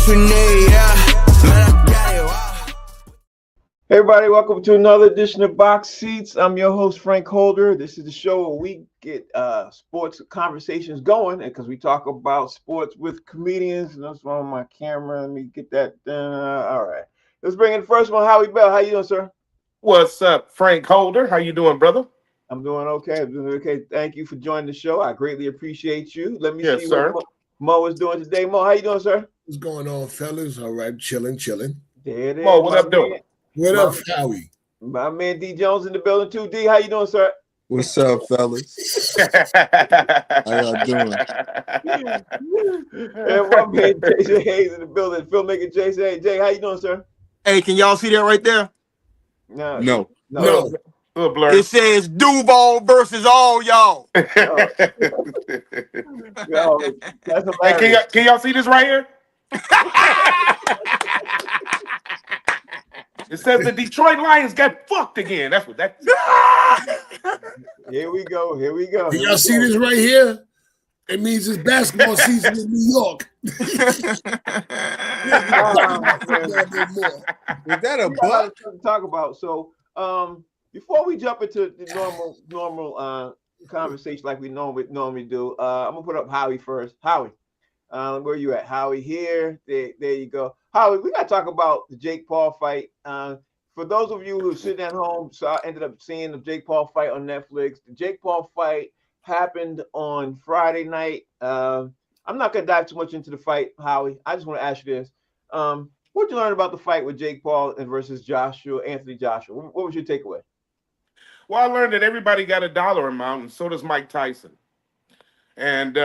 we need, yeah. Man, I got it, wow. Hey everybody, welcome to another edition of Box Seats. I'm your host, Frank Holder. This is the show where we get sports conversations going because we talk about sports with comedians. And that's on my camera. Let me get that done. All right. Let's bring in the first one, Howie Bell. How you doing, sir? What's up, Frank Holder? How you doing, brother? I'm doing okay. Thank you for joining the show. I greatly appreciate you. Let me see sir. what Mo is doing today. Mo, how you doing, sir? What's going on, fellas? All right, chilling. There it is. Mo, what up, doing? What up, Howie? My man D Jones in the building too. D, how you doing, sir? What's up, fellas? How y'all doing? And my man Jason Hayes in the building. Filmmaker Jason Hayes. Jay, how you doing, sir? Hey, can y'all see that right there? No. Blur. It says Duval versus all y'all. Yo, that's Hey, hilarious. can y'all see this right here? It says the Detroit Lions got fucked again. That's what that. Here we go. Can y'all see this right here? It means it's basketball season in New York. Is that a buck? To talk about. So, before we jump into the normal conversation like we normally do, I'm gonna put up Howie first. Howie, where you at? Howie here. There you go. Howie, we gotta talk about the Jake Paul fight. For those of you who are sitting at home, so I ended up seeing the Jake Paul fight on Netflix. The Jake Paul fight happened on Friday night. I'm not gonna dive too much into the fight, Howie. I just want to ask you this. What'd you learn about the fight with Jake Paul versus Anthony Joshua? What was your takeaway? Well, I learned that everybody got a dollar amount, and so does Mike Tyson. And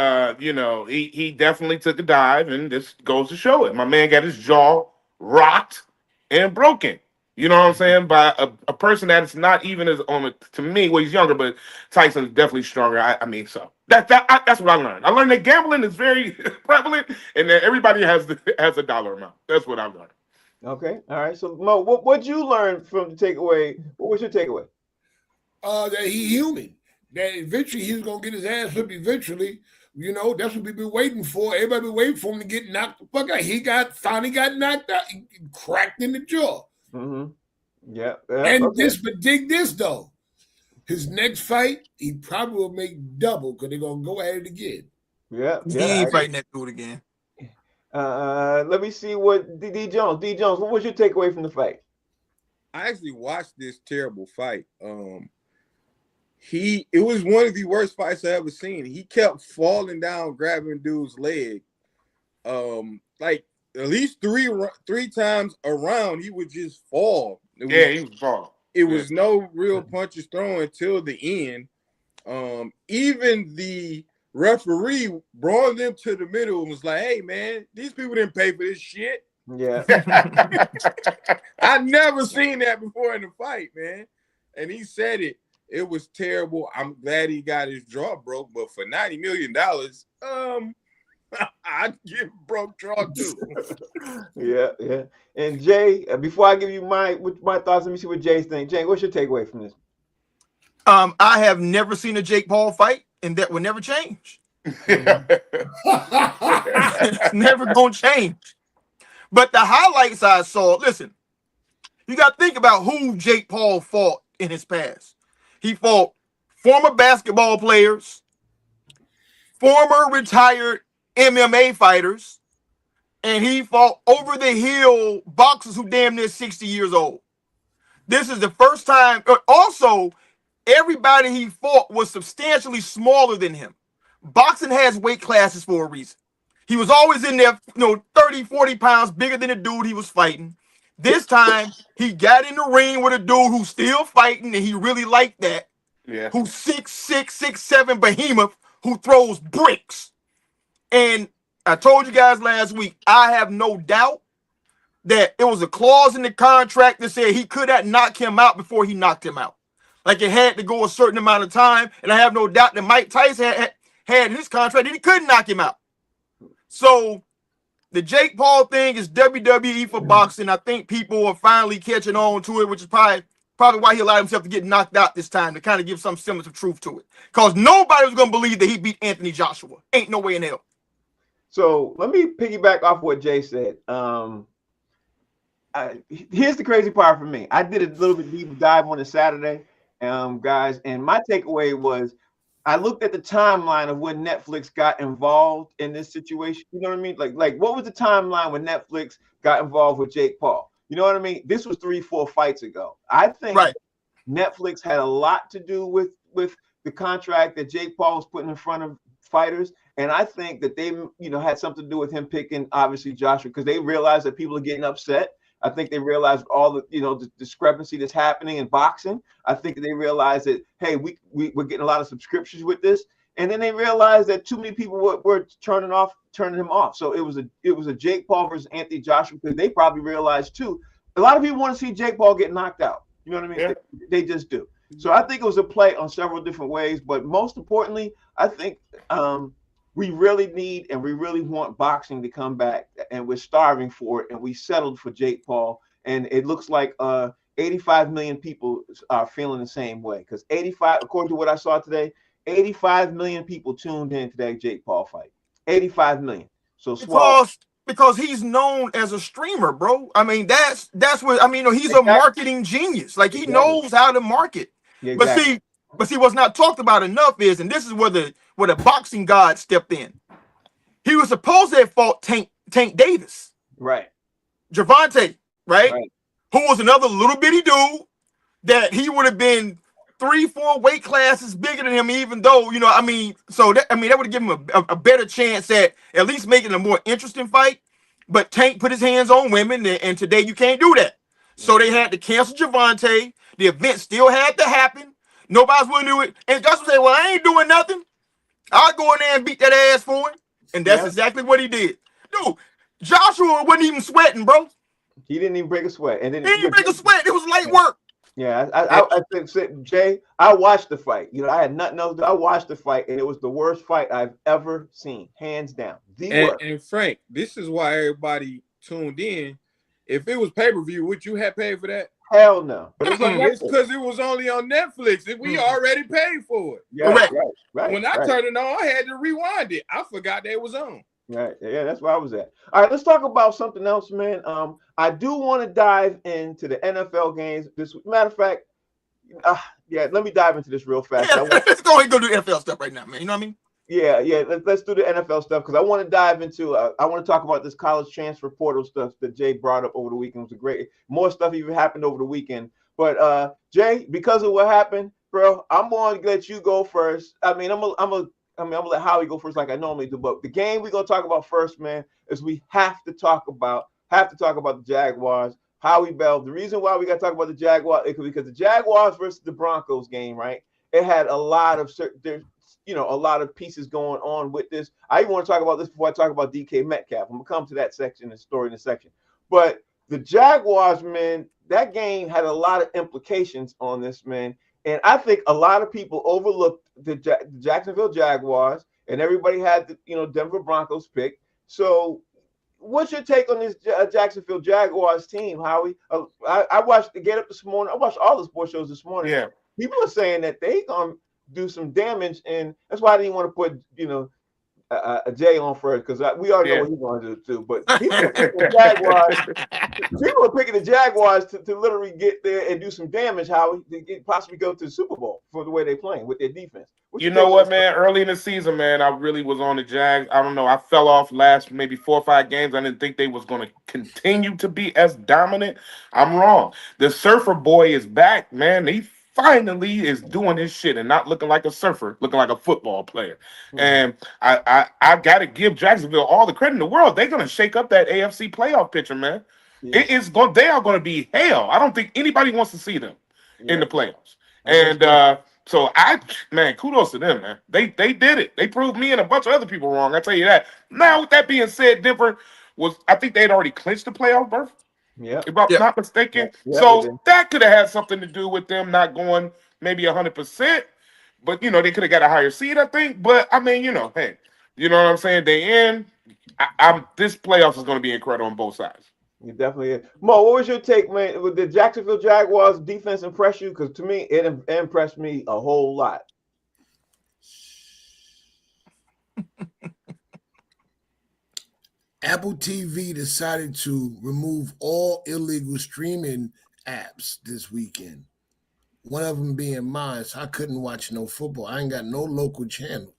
he definitely took a dive, and this goes to show it. My man got his jaw rocked and broken. You know what I'm saying? By a person that's not even as on it to me. Well, he's younger, but Tyson's definitely stronger. I mean, so that's what I learned. I learned that gambling is very prevalent, and that everybody has a dollar amount. That's what I learned. Okay, all right. So Mo, what'd you learn from the takeaway? What was your takeaway? That he's human. That eventually he's gonna get his ass whipped. Eventually, you know, that's what we've been waiting for. Everybody been waiting for him to get knocked the fuck out. He finally got knocked out. He cracked in the jaw. Mm-hmm. Yeah. And okay. but dig this though. His next fight, he probably will make double because they're gonna go at it again. Yeah. He ain't fighting that dude again. Let me see what D Jones. D Jones, what was your takeaway from the fight? I actually watched this terrible fight. It was one of the worst fights I ever seen. He kept falling down, grabbing dude's leg. Like at least three times around, he would just fall. He was falling. It was no real punches thrown until the end. Even the referee brought them to the middle and was like, "Hey, man, these people didn't pay for this shit." Yeah. I never seen that before in the fight, man. And he said it. It was terrible. I'm glad he got his jaw broke, but for $90 million, I'd give broke jaw too. Yeah. And Jay, before I give you my thoughts, let me see what Jay's think. Jay, what's your takeaway from this? I have never seen a Jake Paul fight, and that will never change. It's never gonna change. But the highlights I saw, listen, you got to think about who Jake Paul fought in his past. He fought former basketball players, former retired MMA fighters, and he fought over-the-hill boxers who damn near 60 years old. This is the first time. Also, everybody he fought was substantially smaller than him. Boxing has weight classes for a reason. He was always in there, 30, 40 pounds bigger than the dude he was fighting. This time, he got in the ring with a dude who's still fighting, and he really liked that. Yeah. Who's 6'6", 6'7", behemoth, who throws bricks. And I told you guys last week, I have no doubt that it was a clause in the contract that said he could not knock him out before he knocked him out. Like it had to go a certain amount of time, and I have no doubt that Mike Tyson had in his contract that he couldn't knock him out. So the Jake Paul thing is WWE for boxing. I think people are finally catching on to it, which is probably why he allowed himself to get knocked out this time, to kind of give some semblance of truth to it. Because nobody was going to believe that he beat Anthony Joshua. Ain't no way in hell. So let me piggyback off what Jay said. Here's the crazy part for me. I did a little bit deep dive on a Saturday, guys, and my takeaway was I looked at the timeline of when Netflix got involved in this situation. You know what I mean? Like what was the timeline when Netflix got involved with Jake Paul? You know what I mean? This was 3-4 fights ago. I think Right. Netflix had a lot to do with the contract that Jake Paul was putting in front of fighters. And I think that they, had something to do with him picking, obviously, Joshua, because they realized that people are getting upset. I think they realized all the discrepancy that's happening in boxing. I think they realized that, hey, we're getting a lot of subscriptions with this. And then they realized that too many people were turning him off. So it was a Jake Paul versus Anthony Joshua, because they probably realized too, a lot of people want to see Jake Paul get knocked out. You know what I mean? Yeah. They just do. So I think it was a play on several different ways. But most importantly, I think we really need and we really want boxing to come back, and we're starving for it, and we settled for Jake Paul, and it looks like 85 million people are feeling the same way, because 85, according to what I saw today, 85 million people tuned in to that Jake Paul fight. 85 million. So because he's known as a streamer, bro. I mean, that's what I mean. He's Exactly. a marketing genius. Like, he knows how to market. Yeah, exactly. But see, what's not talked about enough is, and this is where the boxing god stepped in. He was supposed to have fought Tank Davis, Right. Gervonta, right? Right. Who was another little bitty dude that he would have been 3-4 weight classes bigger than him, even though, so that would have given him a better chance at least making a more interesting fight. But Tank put his hands on women, and today you can't do that. So they had to cancel Gervonta. The event still had to happen. Nobody's willing to do it. And Joshua said, well, I ain't doing nothing. I'll go in there and beat that ass for him. And that's exactly what he did. Dude, Joshua wasn't even sweating, bro. He didn't even break a sweat. And then He didn't even break a sweat. It was light work. Yeah, I think, Jay, I watched the fight. I had nothing else. I watched the fight, and it was the worst fight I've ever seen, hands down. And Frank, this is why everybody tuned in. If it was pay-per-view, would you have paid for that? Hell no. But It's because it was only on Netflix, and we already paid for it. Yeah, right. When I turned it on, I had to rewind it. I forgot that it was on. Right. Yeah, that's where I was at. All right, let's talk about something else, man. I do want to dive into the NFL games. Matter of fact, let me dive into this real fast. Let's go ahead and go do NFL stuff right now, man. You know what I mean? Yeah. Let's do the NFL stuff, because I want to dive into. I want to talk about this college transfer portal stuff that Jay brought up over the weekend. It was more stuff even happened over the weekend. But Jay, because of what happened, bro, I'm going to let you go first. I mean, I'm gonna let Howie go first, like I normally do. But the game we're gonna talk about first, man, is we have to talk about the Jaguars. Howie Bell. The reason why we gotta talk about the Jaguars is because the Jaguars versus the Broncos game, right? It had a lot of a lot of pieces going on with this. I even want to talk about this before I talk about DK Metcalf. I'm gonna come to that section, the story in a section. But the Jaguars, man, that game had a lot of implications on this, man. And I think a lot of people overlooked the Jacksonville Jaguars, and everybody had the Denver Broncos pick. So what's your take on this Jacksonville Jaguars team, Howie? I watched the Get Up this morning. I watched all the sports shows this morning. Yeah. People are saying that they gonna do some damage, and that's why I didn't want to put a Jay on first, because we already know what he's going to do too. But people are picking the Jaguars to literally get there and do some damage, Howie, to possibly go to the Super Bowl for the way they're playing with their defense. You know what, man? Early in the season, man, I really was on the Jags. I don't know. I fell off last maybe 4 or 5 games. I didn't think they was going to continue to be as dominant. I'm wrong. The surfer boy is back, man. He finally is doing his shit and not looking like a surfer, looking like a football player. Mm-hmm. And I got to give Jacksonville all the credit in the world. They're going to shake up that AFC playoff picture, man. Yeah. They are going to be hell. I don't think anybody wants to see them in the playoffs. And so kudos to them, man. They did it. They proved me and a bunch of other people wrong. I tell you that. Now, with that being said, Denver I think they had already clinched the playoff berth. Yeah, if I'm not mistaken. So that could have had something to do with them not going maybe 100%. But they could have got a higher seed, I think. But I mean, hey, you know what I'm saying? They in. This playoffs is going to be incredible on both sides. You definitely is. Mo, what was your take, man? Would the Jacksonville Jaguars defense impress you? Because to me, it impressed me a whole lot. Apple TV decided to remove all illegal streaming apps this weekend. One of them being mine, so I couldn't watch no football. I ain't got no local channel.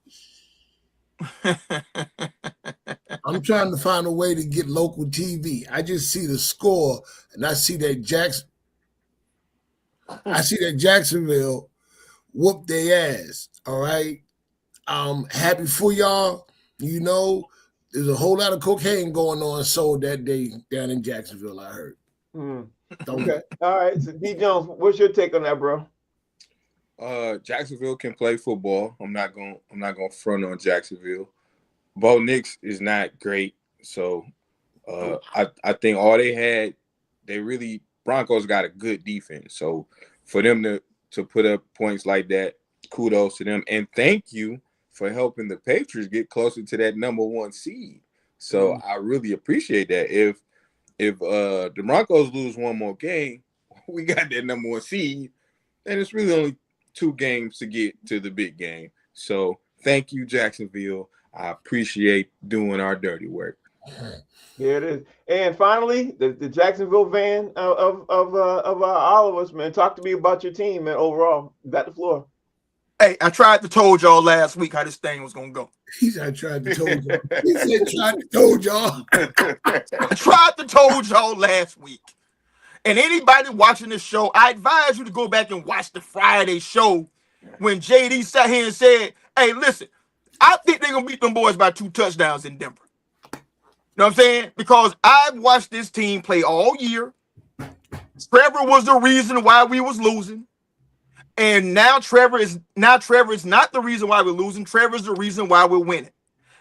I'm trying to find a way to get local TV. I just see the score, and I see that Jacksonville whoop their ass. All right. Happy for y'all. You know, there's a whole lot of cocaine going on sold that day down in Jacksonville, I heard. Okay. All right. So D Jones, what's your take on that, bro? Jacksonville can play football. I'm not gonna front on Jacksonville. Bo Nix is not great, so I think all Broncos got a good defense. So for them to put up points like that, kudos to them, and thank you for helping the Patriots get closer to that #1 seed. So I really appreciate that. If the Broncos lose one more game, we got that #1 seed, and it's really only 2 games to get to the big game. So thank you, Jacksonville. I appreciate doing our dirty work. Here it is. And finally, the Jacksonville van of all of us, man. Talk to me about your team, man. Overall, you got the floor. Hey, I tried to told y'all last week how this thing was gonna go. He said, I tried to told y'all. He said, tried to told y'all. I tried to told y'all last week. And anybody watching this show, I advise you to go back and watch the Friday show when JD sat here and said, hey, listen, I think they're going to beat them boys by 2 touchdowns in Denver. You know what I'm saying? Because I've watched this team play all year. Trevor was the reason why we was losing. And now Trevor is not the reason why we're losing. Trevor's the reason why we're winning.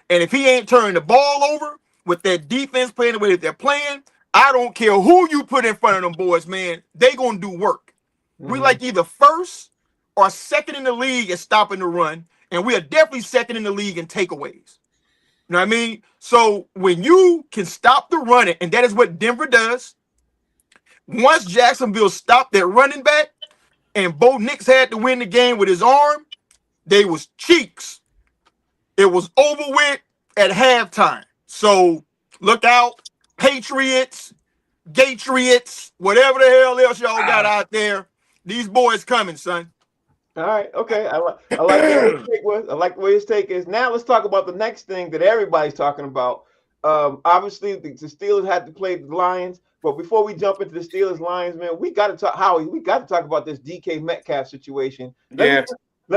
And if he ain't turning the ball over with that defense playing the way that they're playing, I don't care who you put in front of them boys, man. They gonna do work. We like either first or second in the league at stopping the run, and we are definitely second in the league in takeaways. You know what I mean? So when you can stop the running, and that is what Denver does. Once Jacksonville stopped their running back, and Bo Nix had to win the game with his arm, they was cheeks. It was over with at halftime. So look out. Patriots, Gatriots, whatever the hell else y'all got out there, these boys coming, son. All right, okay. I like where his take was. I like where his take is. Now let's talk about the next thing that everybody's talking about. Obviously, the Steelers had to play the Lions, but before we jump into the Steelers Lions, man, we got to talk. Howie, we got to talk about this DK Metcalf situation. Let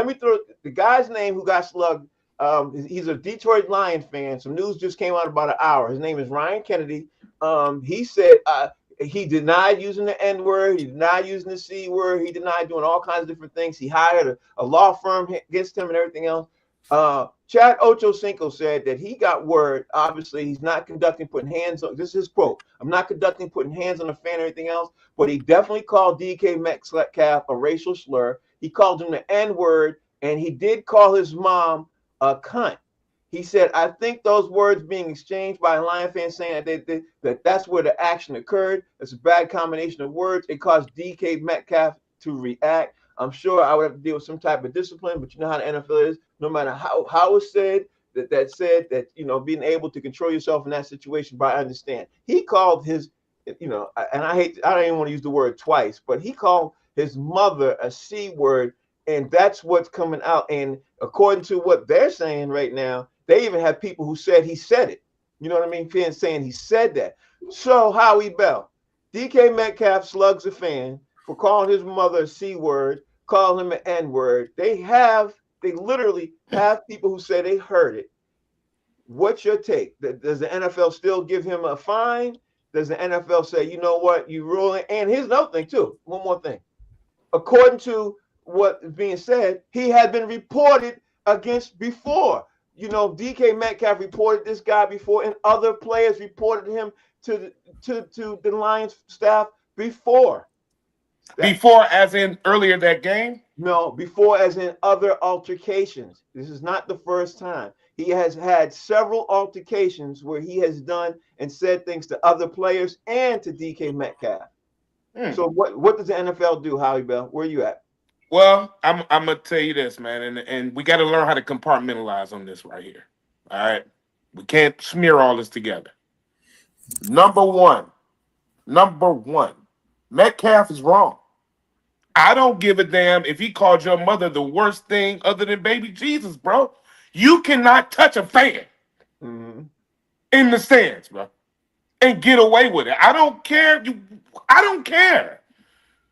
me throw the guy's name who got slugged. He's a Detroit Lions fan. Some news just came out about an hour. His name is Ryan Kennedy. He said he denied using the N-word. He denied using the C-word. He denied doing all kinds of different things. He hired a law firm against him and everything else. Chad Ochocinco said that he got word. Obviously, he's not putting hands on. This is his quote. I'm not putting hands on a fan or anything else, but he definitely called DK Metcalf a racial slur. He called him the N-word, and he did call his mom a cunt. He said, I think those words being exchanged by a Lion fan saying that that's where the action occurred. It's a bad combination of words. It caused DK Metcalf to react. I'm sure I would have to deal with some type of discipline, but you know how the NFL is. No matter how it's said, that said that, you know, being able to control yourself in that situation, but I understand. He called his, you know, and I don't even want to use the word twice, but he called his mother a C word. And that's what's coming out. And according to what they're saying right now, they even have people who said he said it. You know what I mean? Fans saying he said that. So Howie Bell, DK Metcalf slugs a fan for calling his mother a C word, calling him an N word. They literally have people who say they heard it. What's your take? Does the NFL still give him a fine? Does the NFL say, you know what, you ruling? And here's another thing too. One more thing. According to what is being said, he had been reported against before. You know, DK Metcalf reported this guy before, and other players reported him to the Lions staff before. Before, as in earlier that game? No, before as in other altercations. This is not the first time. He has had several altercations where he has done and said things to other players and to DK Metcalf. So what does the NFL do, Howie Bell? Where are you at? Well, I'm gonna tell you this, man, and we got to learn how to compartmentalize on this right here. All right, we can't smear all this together. Number one, Metcalf is wrong. I don't give a damn if he called your mother the worst thing other than baby Jesus, bro. You cannot touch a fan in the stands, bro, and get away with it. I don't care. I don't care.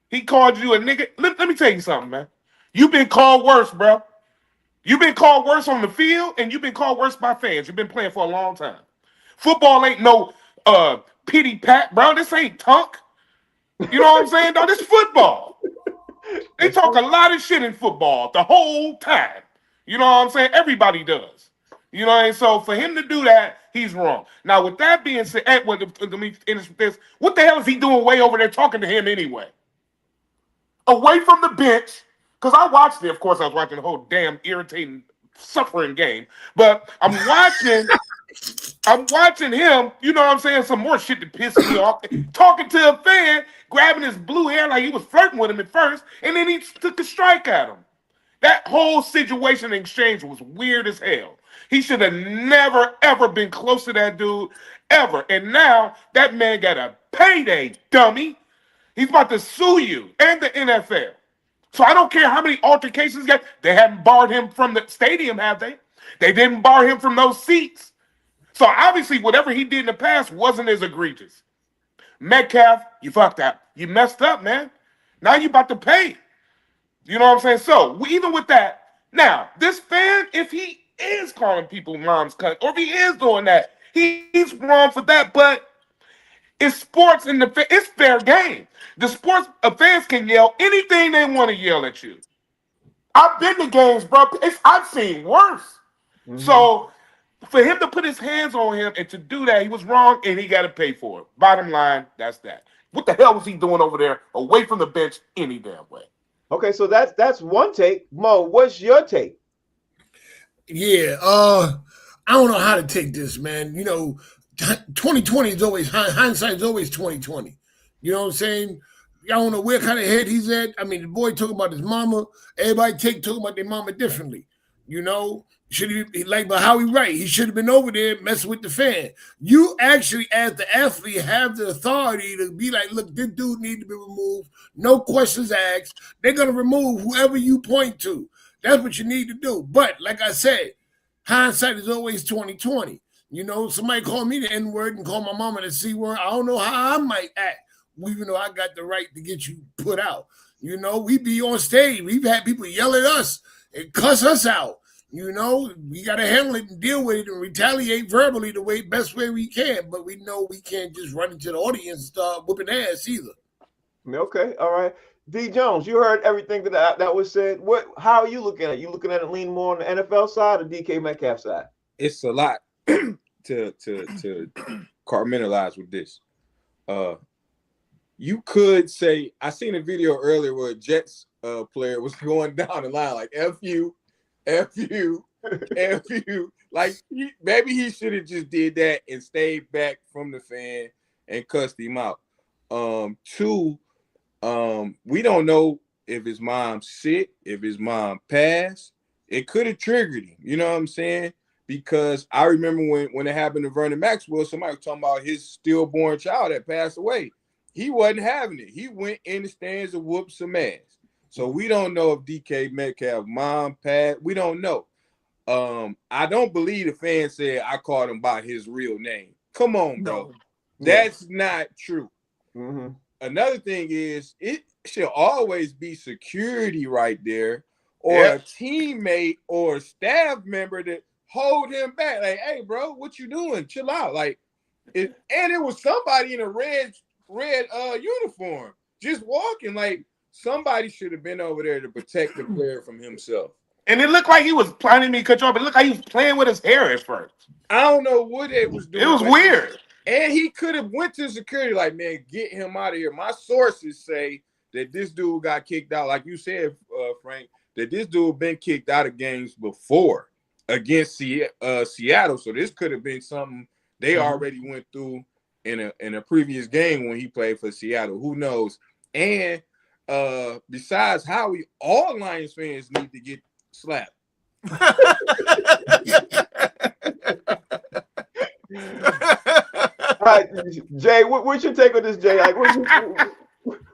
He called you a nigga. Let me tell you something, man. You've been called worse, bro. You've been called worse on the field, and you've been called worse by fans. You've been playing for a long time. Football ain't no pity pat, bro. This ain't tunk. You know what I'm saying, dog? This football. They talk a lot of shit in football the whole time. You know what I'm saying? Everybody does. You know, and so for him to do that, he's wrong. Now, with that being said, let me finish with this. What the hell is he doing way over there talking to him anyway? Away from the bench, because I watched it. Of course, I was watching the whole damn irritating, suffering game. But I'm watching him, you know what I'm saying, some more shit that pissed me off. Talking to a fan, grabbing his blue hair like he was flirting with him at first, and then he took a strike at him. That whole situation and exchange was weird as hell. He should have never, ever been close to that dude, ever. And now that man got a payday, dummy. He's about to sue you and the NFL. So I don't care how many altercations he got. They haven't barred him from the stadium, have they? They didn't bar him from those seats. So obviously, whatever he did in the past wasn't as egregious. Metcalf, you fucked up. You messed up, man. Now you about to pay. You know what I'm saying? So even with that, now this fan, if he is calling people mom's cunt, or if he is doing that, he's wrong for that. But it's sports, and it's fair game. The sports fans can yell anything they want to yell at you. I've been to games, bro. I've seen worse. So for him to put his hands on him and to do that, he was wrong, and he got to pay for it. Bottom line, that's that. What the hell was he doing over there, away from the bench, any damn way? Okay, so that's one take. Mo, what's your take? Yeah, I don't know how to take this, man. You know, 2020 is always hindsight is always 2020. You know what I'm saying? I don't know where kind of head he's at. I mean, the boy talking about his mama. Everybody talking about their mama differently. You know, should he but how he right? He should have been over there messing with the fan. You actually, as the athlete, have the authority to be like, look, this dude needs to be removed. No questions asked. They're gonna remove whoever you point to. That's what you need to do. But like I said, hindsight is always 2020. You know, somebody call me the N-word and call my mama the C-word. I don't know how I might act, even though I got the right to get you put out. You know, we be on stage. We've had people yell at us and cuss us out. You know, we got to handle it and deal with it and retaliate verbally the best way we can. But we know we can't just run into the audience and start whooping ass either. Okay, all right. D. Jones, you heard everything that was said. How are you looking at it? You looking at it lean more on the NFL side or DK Metcalf side? It's a lot to compartmentalize with this. You could say, I seen a video earlier where a Jets player was going down the line like F you, F you, F you. Like maybe he should have just did that and stayed back from the fan and cussed him out. Two, we don't know if his mom sick, if his mom passed. It could have triggered him. You know what I'm saying? Because I remember when it happened to Vernon Maxwell, somebody was talking about his stillborn child that passed away. He wasn't having it. He went in the stands and whooped some ass. So we don't know if DK Metcalf mom passed. We don't know. I don't believe the fan said I called him by his real name. Come on, bro. No. That's not true. Mm-hmm. Another thing is it should always be security right there or a teammate or a staff member that hold him back. Like, hey, bro, what you doing? Chill out. Like, it was somebody in a red uniform just walking. Like, somebody should have been over there to protect the player from himself. And it looked like he was planning me to cut you off, but it looked like he was playing with his hair at first. I don't know what it was doing. It was weird. And he could have went to security like, man, get him out of here. My sources say that this dude got kicked out, like you said, Frank, that this dude been kicked out of games before against Seattle. So this could have been something they already went through in a previous game when he played for Seattle. Who knows? And besides Howie, all Lions fans need to get slapped. right, Jay, what's your take on this, Jay? Like,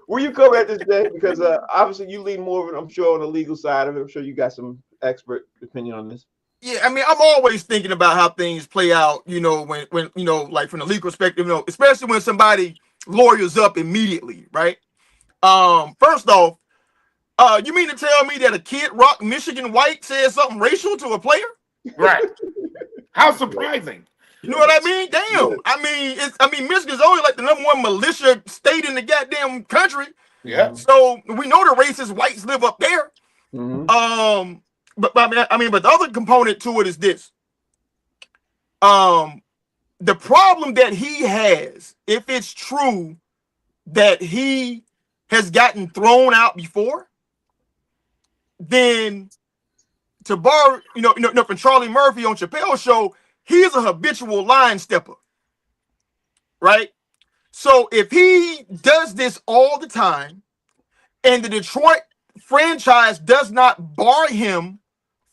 where you come at this, Jay? Because obviously you lean more of it, I'm sure, on the legal side of it. I'm sure you got some expert opinion on this. Yeah, I mean, I'm always thinking about how things play out, when like from the legal perspective, especially when somebody lawyers up immediately, right? First off, you mean to tell me that a Kid Rock Michigan white said something racial to a player? Right. How surprising. You know what I mean? Damn. I mean, Michigan's only like the #1 militia state in the goddamn country. Yeah. So we know the racist whites live up there. Mm-hmm. But the other component to it is this. The problem that he has, if it's true that he has gotten thrown out before, then to borrow, from Charlie Murphy on Chappelle's show, he's a habitual line stepper, right? So if he does this all the time, and the Detroit franchise does not bar him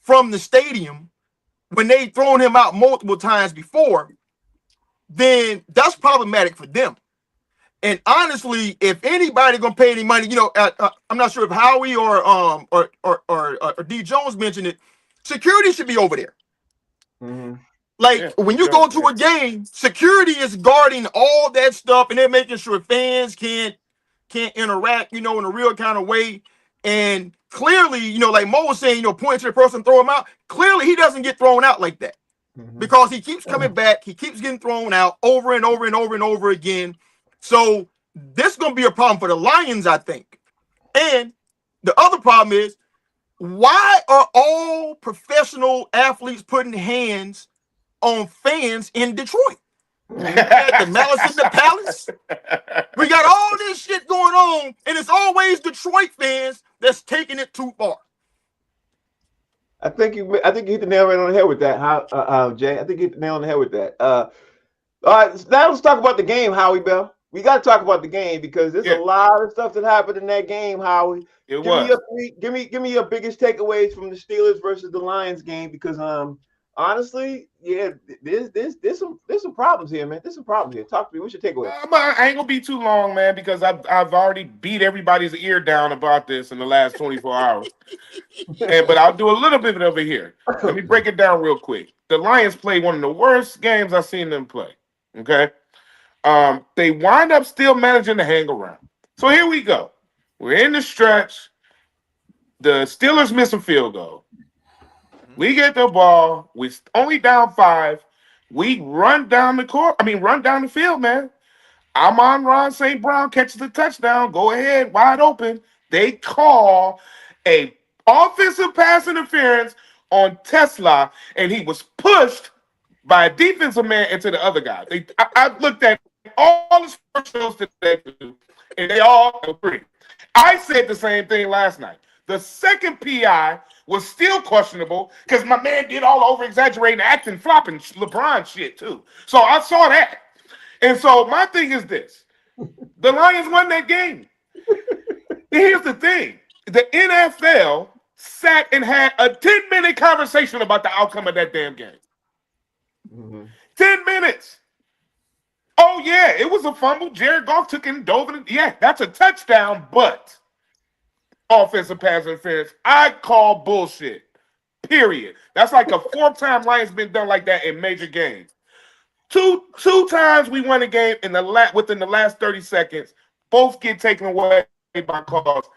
from the stadium when they've thrown him out multiple times before, then that's problematic for them. And honestly, if anybody gonna pay any money, I'm not sure if Howie or D Jones mentioned it. Security should be over there. Mm-hmm. Like when you go to a game, security is guarding all that stuff, and they're making sure fans can't interact, in a real kind of way. And clearly, like Mo was saying, point to the person, throw him out. Clearly, he doesn't get thrown out like that because he keeps coming back. He keeps getting thrown out over and over and over and over again. So this is going to be a problem for the Lions, I think. And the other problem is, why are all professional athletes putting hands on fans in Detroit? We got the Malice in the Palace. We got all this shit going on, and it's always Detroit fans that's taking it too far. I think you hit the nail right on the head with that, Jay. I think you hit the nail on the head with that. All right, now let's talk about the game, Howie Bell. We got to talk about the game because there's a lot of stuff that happened in that game, Howie. Give me your biggest takeaways from the Steelers versus the Lions game because honestly, there's some problems here, man. There's some problems here. Talk to me. What's your takeaway? I ain't gonna be too long, man, because I've already beat everybody's ear down about this in the last 24 hours. But I'll do a little bit over here. Let me break it down real quick. The Lions played one of the worst games I've seen them play. Okay. They wind up still managing to hang around. So here we go. We're in the stretch. The Steelers miss a field goal. We get the ball. We only down 5. We run down the court. Run down the field, man. Amon-Ra St. Brown catches the touchdown. Go ahead, wide open. They call a offensive pass interference on Tesla, and he was pushed by a defensive man into the other guy. I looked at all the sports shows today, and they all agree. I said the same thing last night. The second PI was still questionable because my man did all over exaggerating, acting, flopping LeBron shit too. So I saw that. And so my thing is this. The Lions won that game. Here's the thing. The NFL sat and had a 10-minute conversation about the outcome of that damn game. 10 minutes. Oh, yeah, it was a fumble. Jared Goff took it and dove in. Yeah, that's a touchdown, but offensive pass interference, I call bullshit. Period. That's like a 4th time Lions been done like that in major games. Two times we won a game within the last 30 seconds. Both get taken away by calls.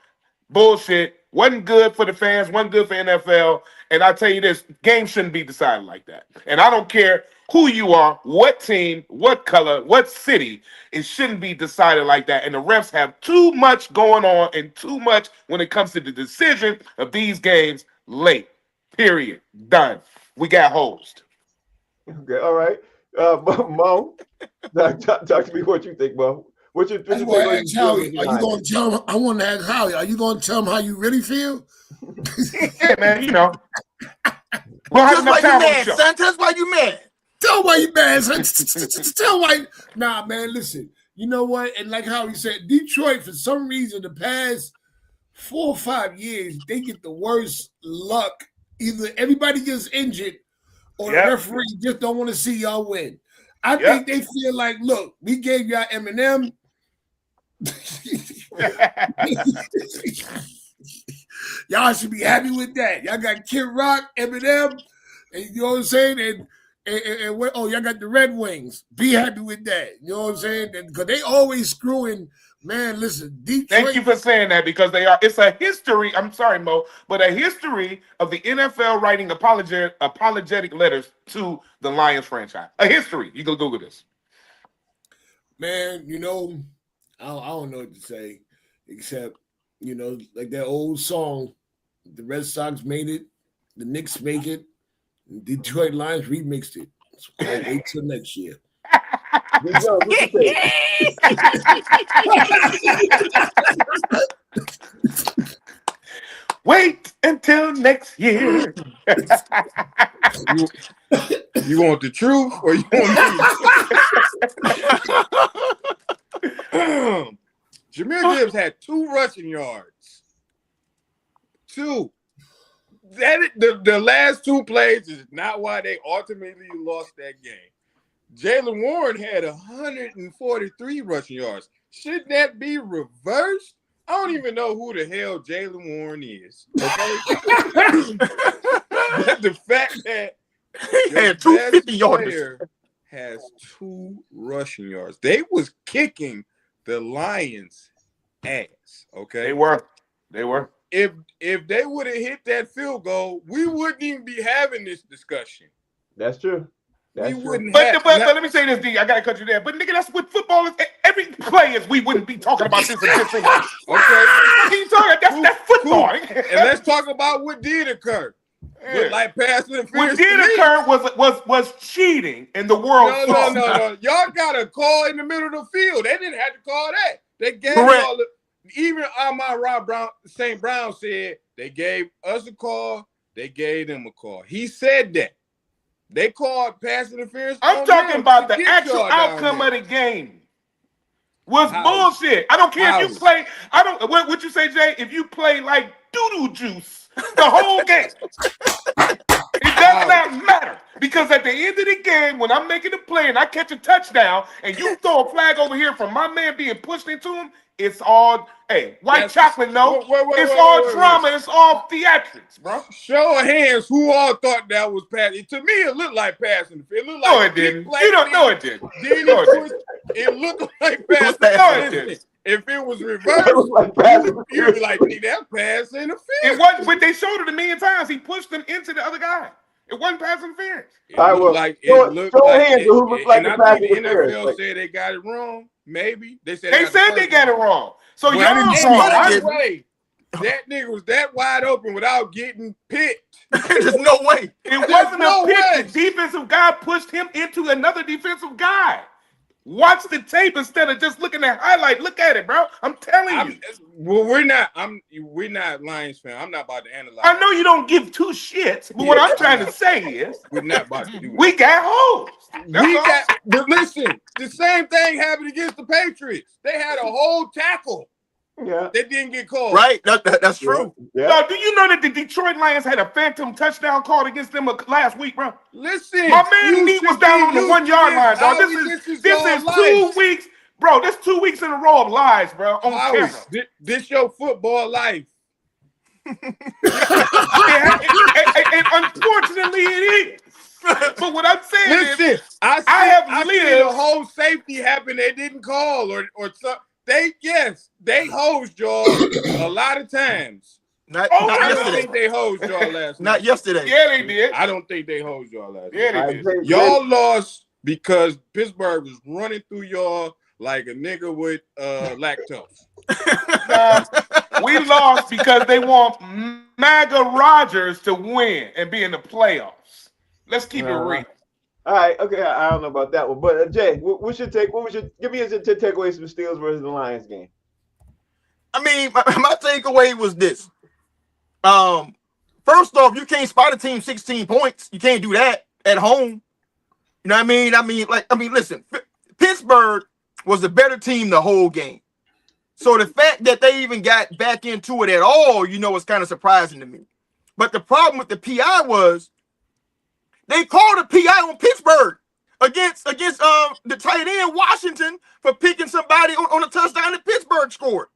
Bullshit. Wasn't good for the fans. Wasn't good for NFL. And I tell you this, games shouldn't be decided like that. And I don't care who you are, what team, what color, what city. It shouldn't be decided like that. And the refs have too much going on and too much when it comes to the decision of these games late. Period. Done. We got hosed. Okay, all right. Mo, talk to me what you think, Mo. What's your takeaway? Are you going to tell him? I want to ask Howie. Are you going to tell him how you really feel? Yeah, man. That's why you mad, son. That's why you mad. Tell why you mad, son. Tell why. Nah, man. Listen. You know what? And like Howie said, Detroit, for some reason, the past 4 or 5 years, they get the worst luck. Either everybody gets injured, or the referee just don't want to see y'all win. I Yeah. think they feel like, look, we gave y'all Eminem. Y'all should be happy with that. Y'all got Kid Rock, Eminem, and you know what I'm saying? And what, oh, y'all got the Red Wings. Be happy with that. You know what I'm saying? Because they always screwing, man, listen, Detroit. Thank you for saying that because they are. It's a history. I'm sorry, Mo, but a history of the NFL writing apologetic letters to the Lions franchise. A history. You can Google this. Man, you know, I don't know what to say, except, you know, like that old song, the Red Sox made it, the Knicks make it, and Detroit Lions remixed it. So wait till next year. Big Joe, what you say? Wait until next year. You want the truth or you want Jahmyr Gibbs had 2 rushing yards. 2. The last 2 plays is not why they ultimately lost that game. Jaylen Warren had 143 rushing yards. Shouldn't that be reversed? I don't even know who the hell Jaylen Warren is. Okay? But the fact that He had 250 yards. player has 2 rushing yards. They was kicking the Lions' ass. Okay, They were. If they would have hit that field goal, we wouldn't even be having this discussion. That's true. That's We true. wouldn't But, have. but let me say this, D. I gotta cut you there. But nigga, that's what football is. Every play is. We wouldn't be talking about this and this. And that. Okay, You talking? That's football. and let's talk about what did occur. Yeah. With like pass interference. What did to me. occur was cheating, and the world saw. No. Y'all got a call in the middle of the field. They didn't have to call that. They gave Correct. all the. Even Amon-Ra Brown, St. Brown said they gave us a call. They gave them a call. He said that. They called pass interference. I'm on talking them about to the get actual y'all down outcome there. of the game. Was How? bullshit. I don't care if you How? play. I don't. What you say, Jay? If you play like doo-doo juice the whole game, it does not matter because at the end of the game, when I'm making a play and I catch a touchdown, and you throw a flag over here from my man being pushed into him, it's all white That's- chocolate. No, wait, it's wait, all wait. drama. It's all theatrics, bro. Show of hands, who all thought that was pass? To me, it looked like pass interference. It looked No, like it didn't. flag You don't know thing. it didn't. Then No, it he didn't. pushed, it looked like pass No, it interference. didn't. If it was It reversed, was like pass you'd be like, that pass interference. It wasn't, but they showed it a million times. He pushed them into the other guy. It wasn't pass interference. It All right, looked well, like show- it looked show like hands it, who looked like and the I pass think the interference, NFL like- said they got it wrong. Maybe they said They got the said first they got it one. wrong. So Well, y'all didn't wrong. say Either didn't. way, that nigga was that wide open without getting picked. There's no way. It wasn't no a pick. way. The defensive guy pushed him into another defensive guy. Watch the tape instead of just looking at highlight. Look at it, bro. I'm telling you. Well, we're not Lions fan. I'm not about to analyze. I know you don't give two shits, but what I'm trying to say is We're not about to do that. we got hoes. We got, but listen, the same thing happened against the Patriots. They had a whole tackle Yeah. that didn't get called. Right? That's true. Yeah. No, do you know that the Detroit Lions had a phantom touchdown called against them last week, bro? Listen, My man you Neat was should down be on the used 1 to yard this, line, dog. Howie. This is your 2 life. weeks, bro. This 2 weeks in a row of lies, bro, on Howie, camera. this your football life. And unfortunately, it is. But what I'm saying is, Listen, I have see lived- the whole safety happen. They didn't call or something. They hosed y'all a lot of times. Not Oh, I don't yesterday. think they hosed y'all last Not night. yesterday. yeah, they did. I don't think they hosed y'all last Yeah, night. they did. Y'all lost because Pittsburgh was running through y'all like a nigga with lactose. We lost because they want MAGA Rodgers to win and be in the playoffs. Let's keep it real. All right, okay, I don't know about that one, but Jay, what should take? What was your give me a takeaways from Steelers versus the Lions game? I mean, my takeaway was this. First off, you can't spot a team 16 points. You can't do that at home. You know what I mean? Listen, Pittsburgh was the better team the whole game. So the fact that they even got back into it at all, is kind of surprising to me. But the problem with the PI was they called a PI on Pittsburgh against the tight end Washington for picking somebody on a touchdown that Pittsburgh scored.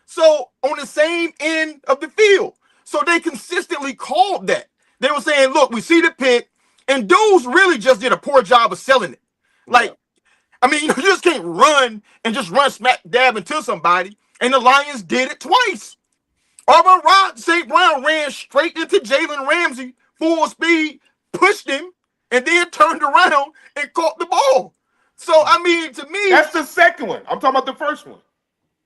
So on the same end of the field. So they consistently called that. They were saying, look, we see the pick, and dudes really just did a poor job of selling it. Like, I mean, you just can't run smack dab into somebody. And the Lions did it twice. Amon-Ra St. Brown ran straight into Jalen Ramsey, full speed, pushed him, and then turned around and caught the ball. So, I mean, to me, That's the second one. I'm talking about the first one.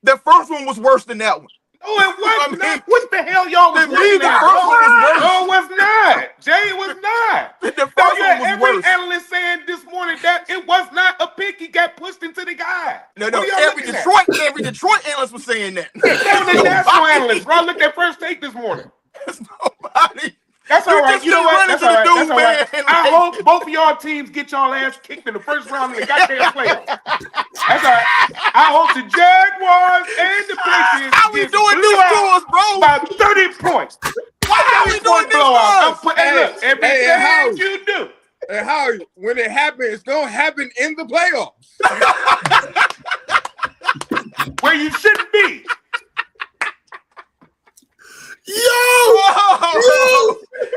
the first one was worse than that one. Oh, it was I mean, not. What the hell y'all was to me, looking the at? first one was worse. No, it was not. Jay, it was not. The So first yeah, one was every worse. analyst saying this morning that it was not a pick. He got pushed into the guy. No, What are y'all every looking at? Detroit analyst was saying that. So the national analyst, bro. I looked at First Take this morning. There's nobody. That's all You right. just You know keep what? running That's to all the right. dude, That's all right. man. I hope both of y'all teams get y'all ass kicked in the first round of the goddamn playoffs. That's all right. I hope the Jaguars and the Patriots How we get doing blew this to out us, bro? by 30 points. Why are we doing this to us? Hey, look, everything Howard. you do. And how when it happens, it's gonna happen in the playoffs. Where you shouldn't be.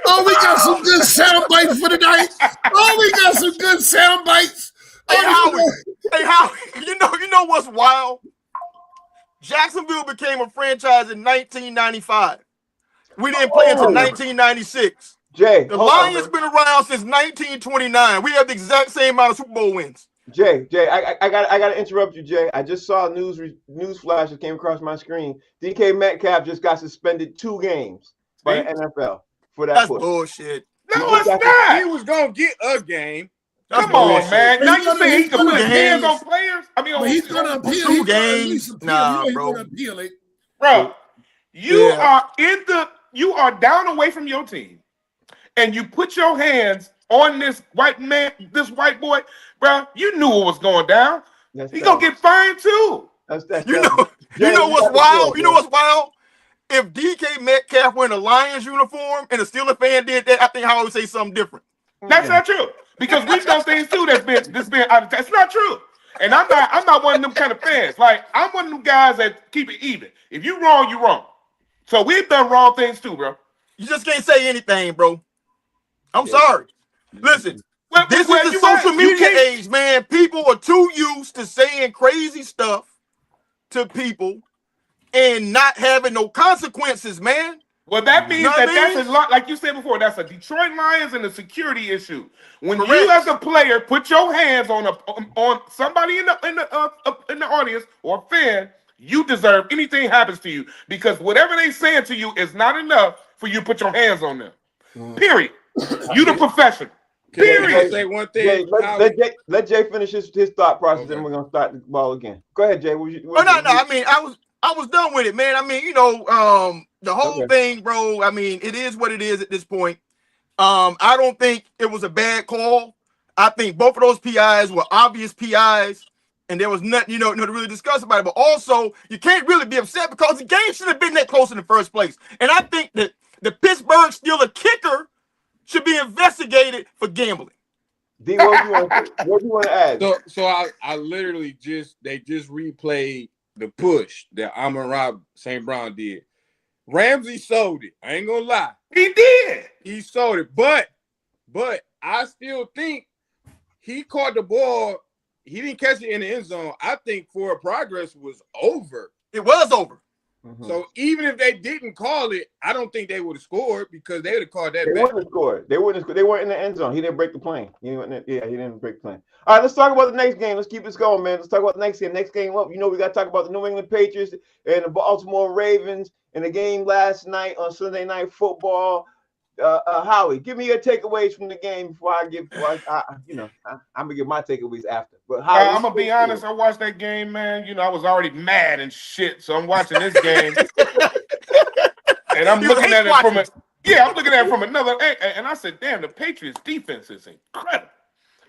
Oh, we got some good sound bites for tonight. Oh, we got some good sound bites. Hey, Howie, you know what's wild? Jacksonville became a franchise in 1995. We didn't play until 1996. Jay, The hold on, Lions man. been around since 1929. We have the exact same amount of Super Bowl wins. Jay, I got to interrupt you, Jay. I just saw a news flash that came across my screen. DK Metcalf just got suspended 2 games by the NFL for that That's push. bullshit. No, it's He not. was gonna get a game. That's Come on, bullshit. man. Now He's you gonna- say he he's can put gonna his hands games. on players? I mean, But he's gonna appeal. Two He's gonna at games? least appeal. Nah, He's bro. gonna appeal it. Bro, you Yeah. you are down away from your team, and you put your hands on this white boy, bro. You knew what was going down. That's He gonna get fined too. You know what's wild? You know what's wild? If DK Metcalf were in a Lions uniform and a Steelers fan did that, I think Howard would say something different. That's not true because we've done things too that's been out of. That's not true. And I'm not one of them kind of fans. Like I'm one of them guys that keep it even. If you wrong, you wrong. So we've done wrong things too, bro. You just can't say anything, bro. I'm sorry. Listen, this is the you social right. You media can't- age, man. People are too used to saying crazy stuff to people and not having no consequences, man. Well, that means Know what I that's mean? a lot, like you said before, that's a Detroit Lions and a security issue. When Correct. you, as a player, put your hands on somebody in the audience or fan, you deserve anything happens to you because whatever they saying to you is not enough for you to put your hands on them. Period. You the professional. Can I Period. say one Jay, thing? let Jay finish his thought process, then we're gonna start the ball again. Go ahead, Jay. Oh no, I mean, I was done with it, man. I mean, the whole thing, bro. I mean, it is what it is at this point. I don't think it was a bad call. I think both of those PIs were obvious PIs, and there was nothing, to really discuss about it. But also, you can't really be upset because the game should have been that close in the first place. And I think that the Pittsburgh Steelers kicker should be investigated for gambling. D, what do you want to add? So I literally they just replayed the push that Amon-Ra St. Brown did. Ramsey sold it. I ain't gonna lie. He did. He sold it. But I still think he caught the ball. He didn't catch it in the end zone. I think forward progress was over. It was over. Mhm. So even if they didn't call it, I don't think they would have scored because they would have called that They back. wouldn't have scored. They weren't in the end zone. He didn't break the plane. He didn't break the plane. All right, let's talk about the next game. Let's keep this going, man. Let's talk about the next game. Next game up, we got to talk about the New England Patriots and the Baltimore Ravens and the game last night on Sunday Night Football. Howie, give me your takeaways from the game before I'm gonna give my takeaways after. But Howie, I'm gonna be honest. I watched that game, man. I was already mad and shit, so I'm watching this game, and I'm looking at it from another. And I said, "Damn, the Patriots defense is incredible."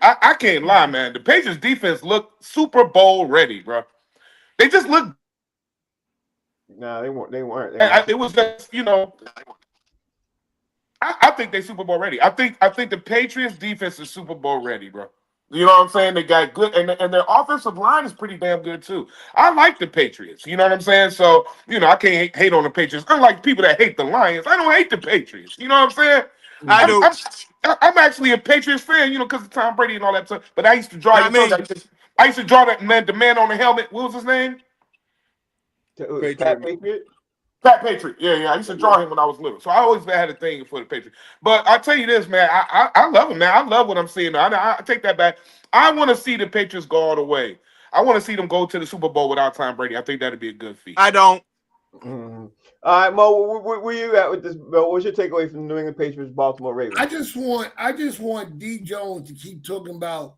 I can't lie, man. The Patriots defense looked Super Bowl ready, bro. They just looked. No, they weren't. It was just, I think they Super Bowl ready. I think the Patriots defense is Super Bowl ready, bro. You know what I'm saying? They got good, and their offensive line is pretty damn good too. I like the Patriots. You know what I'm saying? So I can't hate on the Patriots. Unlike people that hate the Lions, I don't hate the Patriots. You know what I'm saying? I do. I'm actually a Patriots fan. Because of Tom Brady and all that stuff. But I used to draw. I mean- I used to draw that man, the man on the helmet. What was his name? Pat Patriot. Pat Patriot. Yeah. I used to draw him when I was little. So I always had a thing for the Patriots. But I tell you this, man, I love him, man. I love what I'm seeing. I take that back. I want to see the Patriots go all the way. I want to see them go to the Super Bowl without Tom Brady. I think that'd be a good feat. I don't. Mm-hmm. All right, Mo, where you at with this? What's your takeaway from the New England Patriots, Baltimore Ravens? I just want D Jones to keep talking about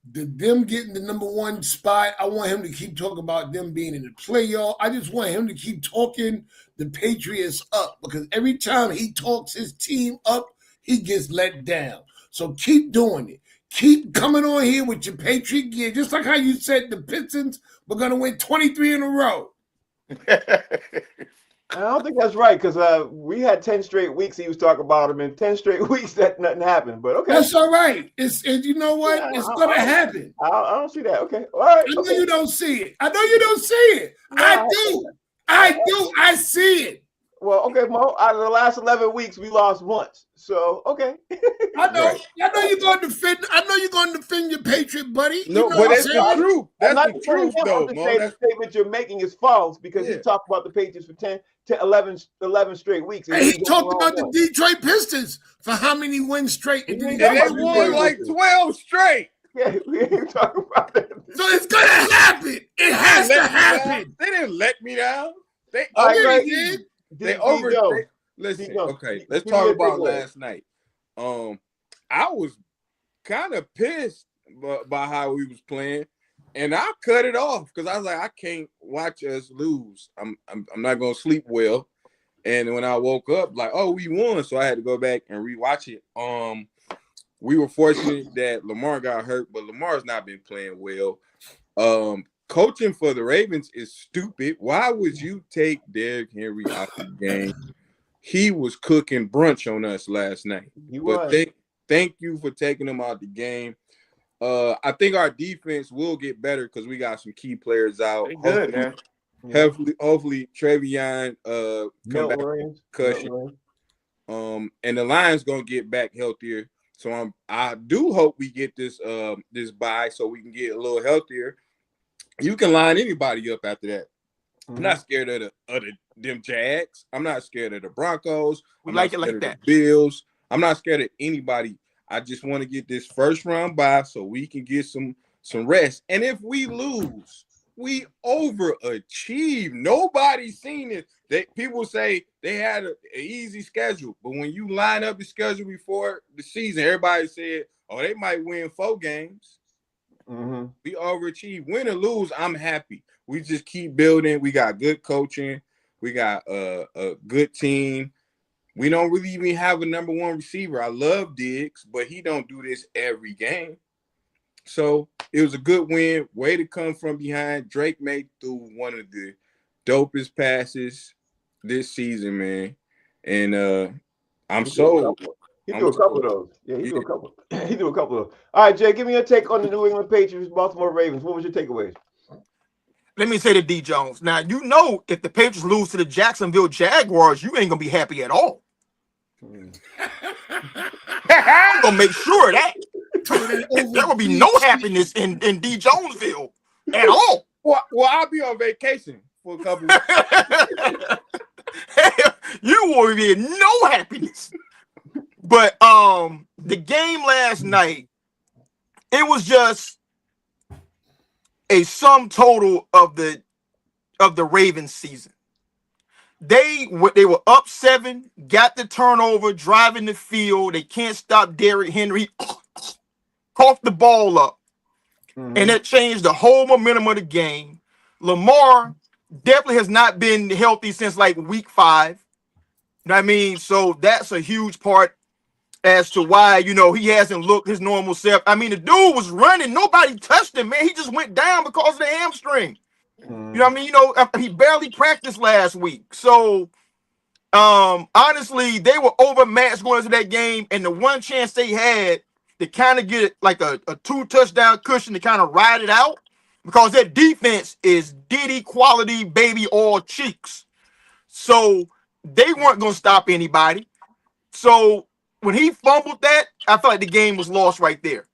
them getting the number one spot. I want him to keep talking about them being in the playoff. I just want him to keep talking the Patriots up, because every time he talks his team up, he gets let down. So keep doing it. Keep coming on here with your Patriot gear, just like how you said the Pistons were going to win 23 in a row. I don't think that's right, because we had 10 straight weeks he was talking about them, and 10 straight weeks that nothing happened. But okay, that's all right. And you know what? Yeah, it's going to happen. I don't see that. Okay, all right. I know you don't see it. I know you don't see it. I do. I see it. Well, okay, Mo. Out of the last 11 weeks, we lost once. So okay. I know. I know you're going to defend. I know you're going to defend your Patriot, buddy. No, you know but what that's I'm the saying? truth. I'm That's not the defending truth, him. though, I'm just Mo. saying the statement you're making is false, because he talked about the Patriots for 11 straight weeks. and He just talked won about the one. Detroit Pistons for how many wins straight? And He did ain't he And talking they about won like 12 straight. Yeah, we ain't talking about that. So it's gonna happen. It has to Let me happen. down. They didn't let me down. They All right, Yeah, Greg. he did. They D- over. D-Joe. They, listen, D-Joe. okay. Let's Give me talk your about takeaway. last night. I was kind of pissed by how we was playing, and I cut it off because I was like, I can't watch us lose. I'm not gonna sleep well. And when I woke up, like, oh, we won, so I had to go back and rewatch it. We were fortunate that Lamar got hurt, but Lamar's not been playing well. Coaching for the Ravens is stupid. Why would you take Derrick Henry out the game? He was cooking brunch on us last night. He But was. thank you for taking him out the game. I think our defense will get better because we got some key players out. They good, man. Hopefully Trevion come Milt back Williams. concussion. And the line's gonna get back healthier. So I do hope we get this bye so we can get a little healthier. You can line anybody up after that. I'm not scared of them Jags. I'm not scared of the Broncos. We I'm like not it like scared of that. the Bills. I'm not scared of anybody. I just want to get this first round bye so we can get some rest. And if we lose, we overachieve. Nobody's seen it. People say they had an easy schedule, but when you line up the schedule before the season, everybody said, "Oh, they might win 4 games." Mm-hmm. We overachieve. Win or lose, I'm happy. We just keep building. We got good coaching. We got a good team. We don't really even have a number one receiver. I love Diggs, but he don't do this every game. So it was a good win. Way to come from behind. Drake made through one of the dopest passes this season, man. And I'm sold. He threw a couple of those. Yeah, he threw a couple. He threw a couple of those. All right, Jay, give me your take on the New England Patriots, Baltimore Ravens. What was your takeaways? Let me say to D Jones. Now, if the Patriots lose to the Jacksonville Jaguars, you ain't gonna be happy at all. I'm gonna make sure of that. There will be no happiness in D Jonesville at all. Well, I'll be on vacation for a couple You will be in no happiness. But the game last night, it was just a sum total of the Ravens season. They were up 7, got the turnover, driving the field. They can't stop Derrick Henry. Coughed the ball up. Mm-hmm. And that changed the whole momentum of the game. Lamar definitely has not been healthy since like week 5. You know what I mean? So that's a huge part as to why, he hasn't looked his normal self. I mean, the dude was running. Nobody touched him, man. He just went down because of the hamstring. Mm-hmm. You know what I mean? He barely practiced last week. So, honestly, they were overmatched going into that game. And the one chance they had to kind of get like a 2-touchdown cushion to kind of ride it out, because that defense is Diddy quality baby oil cheeks. So they weren't going to stop anybody. So when he fumbled that, I felt like the game was lost right there.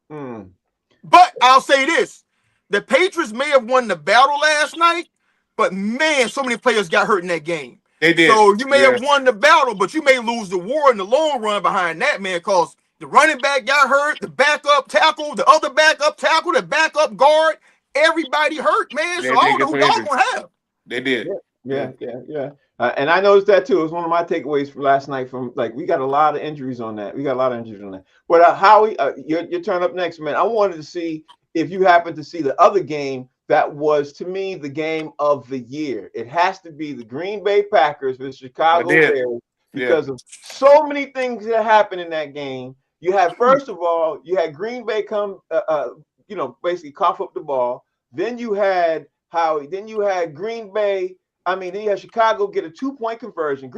But I'll say this. The Patriots may have won the battle last night, but man, so many players got hurt in that game. They did. So you may have won the battle, but you may lose the war in the long run behind that, man, because the running back got hurt, the backup tackle, the other backup tackle, the backup guard, everybody hurt, man. So I don't know who y'all gonna have. They did. Yeah. And I noticed that too. It was one of my takeaways from last night. From like, we got a lot of injuries on that. But Howie, your turn up next, man. I wanted to see if you happen to see the other game that was, to me, the game of the year. It has to be the Green Bay Packers with Chicago Bears, because of so many things that happened in that game. You had, first of all, you had Green Bay come, basically cough up the ball. Then you had Howie. Then you had Green Bay. Then you had Chicago get a 2-point conversion.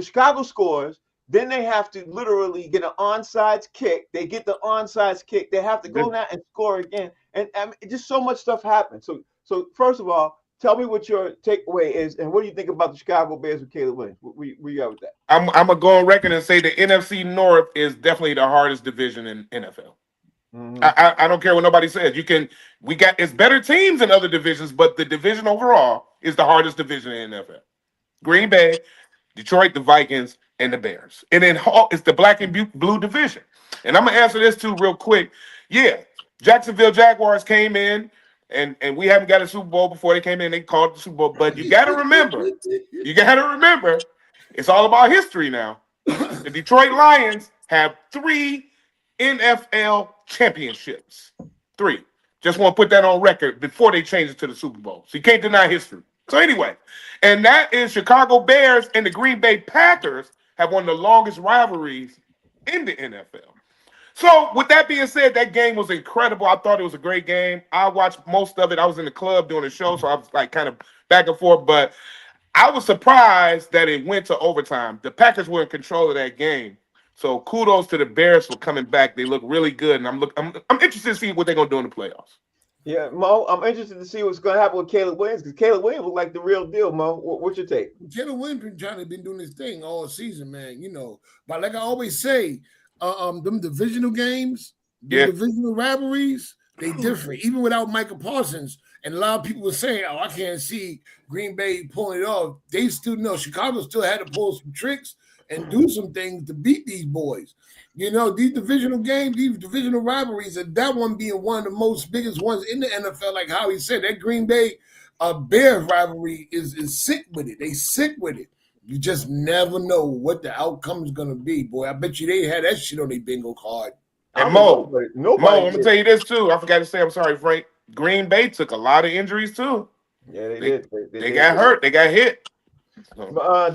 Chicago scores. Then they have to literally get an onside kick. They get the onside kick. They have to go now and score again. And just so much stuff happened. So first of all, tell me what your takeaway is, and what do you think about the Chicago Bears with Caleb Williams? Where you at with that? I'm gonna go on record and say the NFC North is definitely the hardest division in NFL. I don't care what nobody says. It's better teams in other divisions, but the division overall is the hardest division in NFL. Green Bay, Detroit, the Vikings, and the Bears. And then it's the black and blue division. And I'm gonna answer this too real quick. Yeah, Jacksonville Jaguars came in, and we haven't got a Super Bowl before they came in. They called it the Super Bowl. But you gotta remember, it's all about history now. The Detroit Lions have 3 NFL championships. 3. Just want to put that on record before they change it to the Super Bowl. So you can't deny history. So anyway, and that is Chicago Bears and the Green Bay Packers have one of the longest rivalries in the NFL. So with that being said, that game was incredible. I thought it was a great game. I watched most of it. I was in the club doing the show, so I was like kind of back and forth. But I was surprised that it went to overtime. The Packers were in control of that game. So kudos to the Bears for coming back. They look really good, and I'm interested to see what they're gonna do in the playoffs. Yeah, Mo, I'm interested to see what's gonna happen with Caleb Williams, because Caleb Williams looked like the real deal. Mo, what's your take? Caleb Williams been doing his thing all season, man. But like I always say, them divisional games, divisional rivalries, they different. Even without Micah Parsons, and a lot of people were saying, "Oh, I can't see Green Bay pulling it off." They still know Chicago still had to pull some tricks and do some things to beat these boys. These divisional games, these divisional rivalries, and that one being one of the most biggest ones in the NFL, like how he said, that Green Bay Bears rivalry is sick with it. They sick with it. You just never know what the outcome is going to be, boy. I bet you they had that shit on their bingo card. And Mo, I'm going to tell you this too. I forgot to say, I'm sorry, Frank. Green Bay took a lot of injuries too. Yeah, they did. They got hurt. They got hit.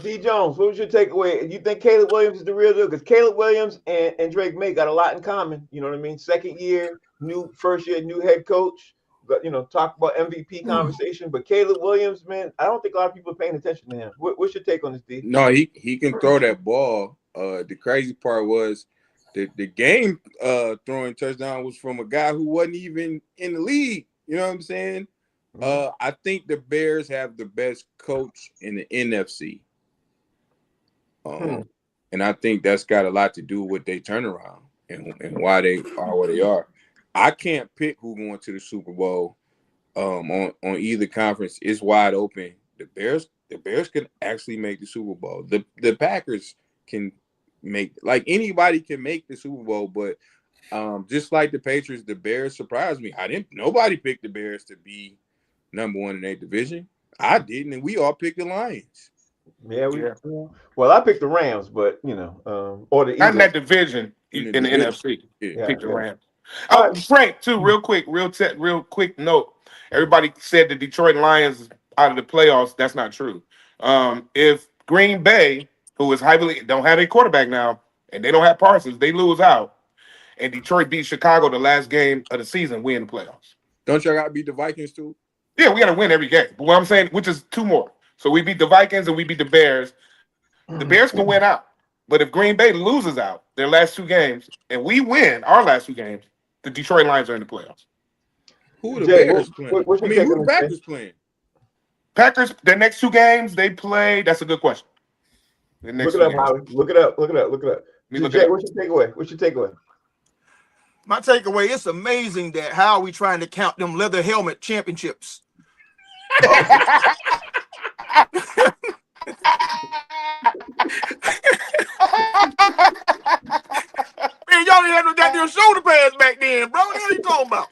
D. Jones, what was your takeaway? You think Caleb Williams is the real deal? Because Caleb Williams and Drake May got a lot in common. You know what I mean? First year, new head coach. But talk about MVP conversation. But Caleb Williams, man, I don't think a lot of people are paying attention to him. What's your take on this, D? No, he can throw that ball. The crazy part was the game throwing touchdown was from a guy who wasn't even in the league. You know what I'm saying? I think the Bears have the best coach in the NFC. And I think that's got a lot to do with their turnaround and why they are where they are. I can't pick who going to the Super Bowl on either conference. It's wide open. The Bears can actually make the Super Bowl. The Packers can make, like, anybody can make the Super Bowl, but just like the Patriots, the Bears surprised me. Nobody picked the Bears to be number 1 in their division. I didn't, and we all picked the Lions. Yeah, well, I picked the Rams, but or the Eagles. Not in that division in the NFC. Picked the Rams. Frank, too, real quick note. Everybody said the Detroit Lions is out of the playoffs. That's not true. If Green Bay, who is don't have a quarterback now, and they don't have Parsons, they lose out, and Detroit beat Chicago the last game of the season, we in the playoffs. Don't y'all got to beat the Vikings too? Yeah, we got to win every game. But what I'm saying, which is 2 more. So we beat the Vikings and we beat the Bears. The Bears can win out. But if Green Bay loses out their last 2 games and we win our last 2 games, the Detroit Lions are in the playoffs. Who the Jay, Bears playing? what's I your mean, take who on the this, Jay? Packers playing? Packers, their next 2 games they play. That's a good question. The next Look it 2 up, games. Howie. Look it up. Look it up. Look it up. Me look Jay, it up. what's your takeaway? What's your takeaway? My takeaway, it's amazing that how we trying to count them leather helmet championships. Man, y'all didn't have no goddamn shoulder pads back then, bro. What are you talking about?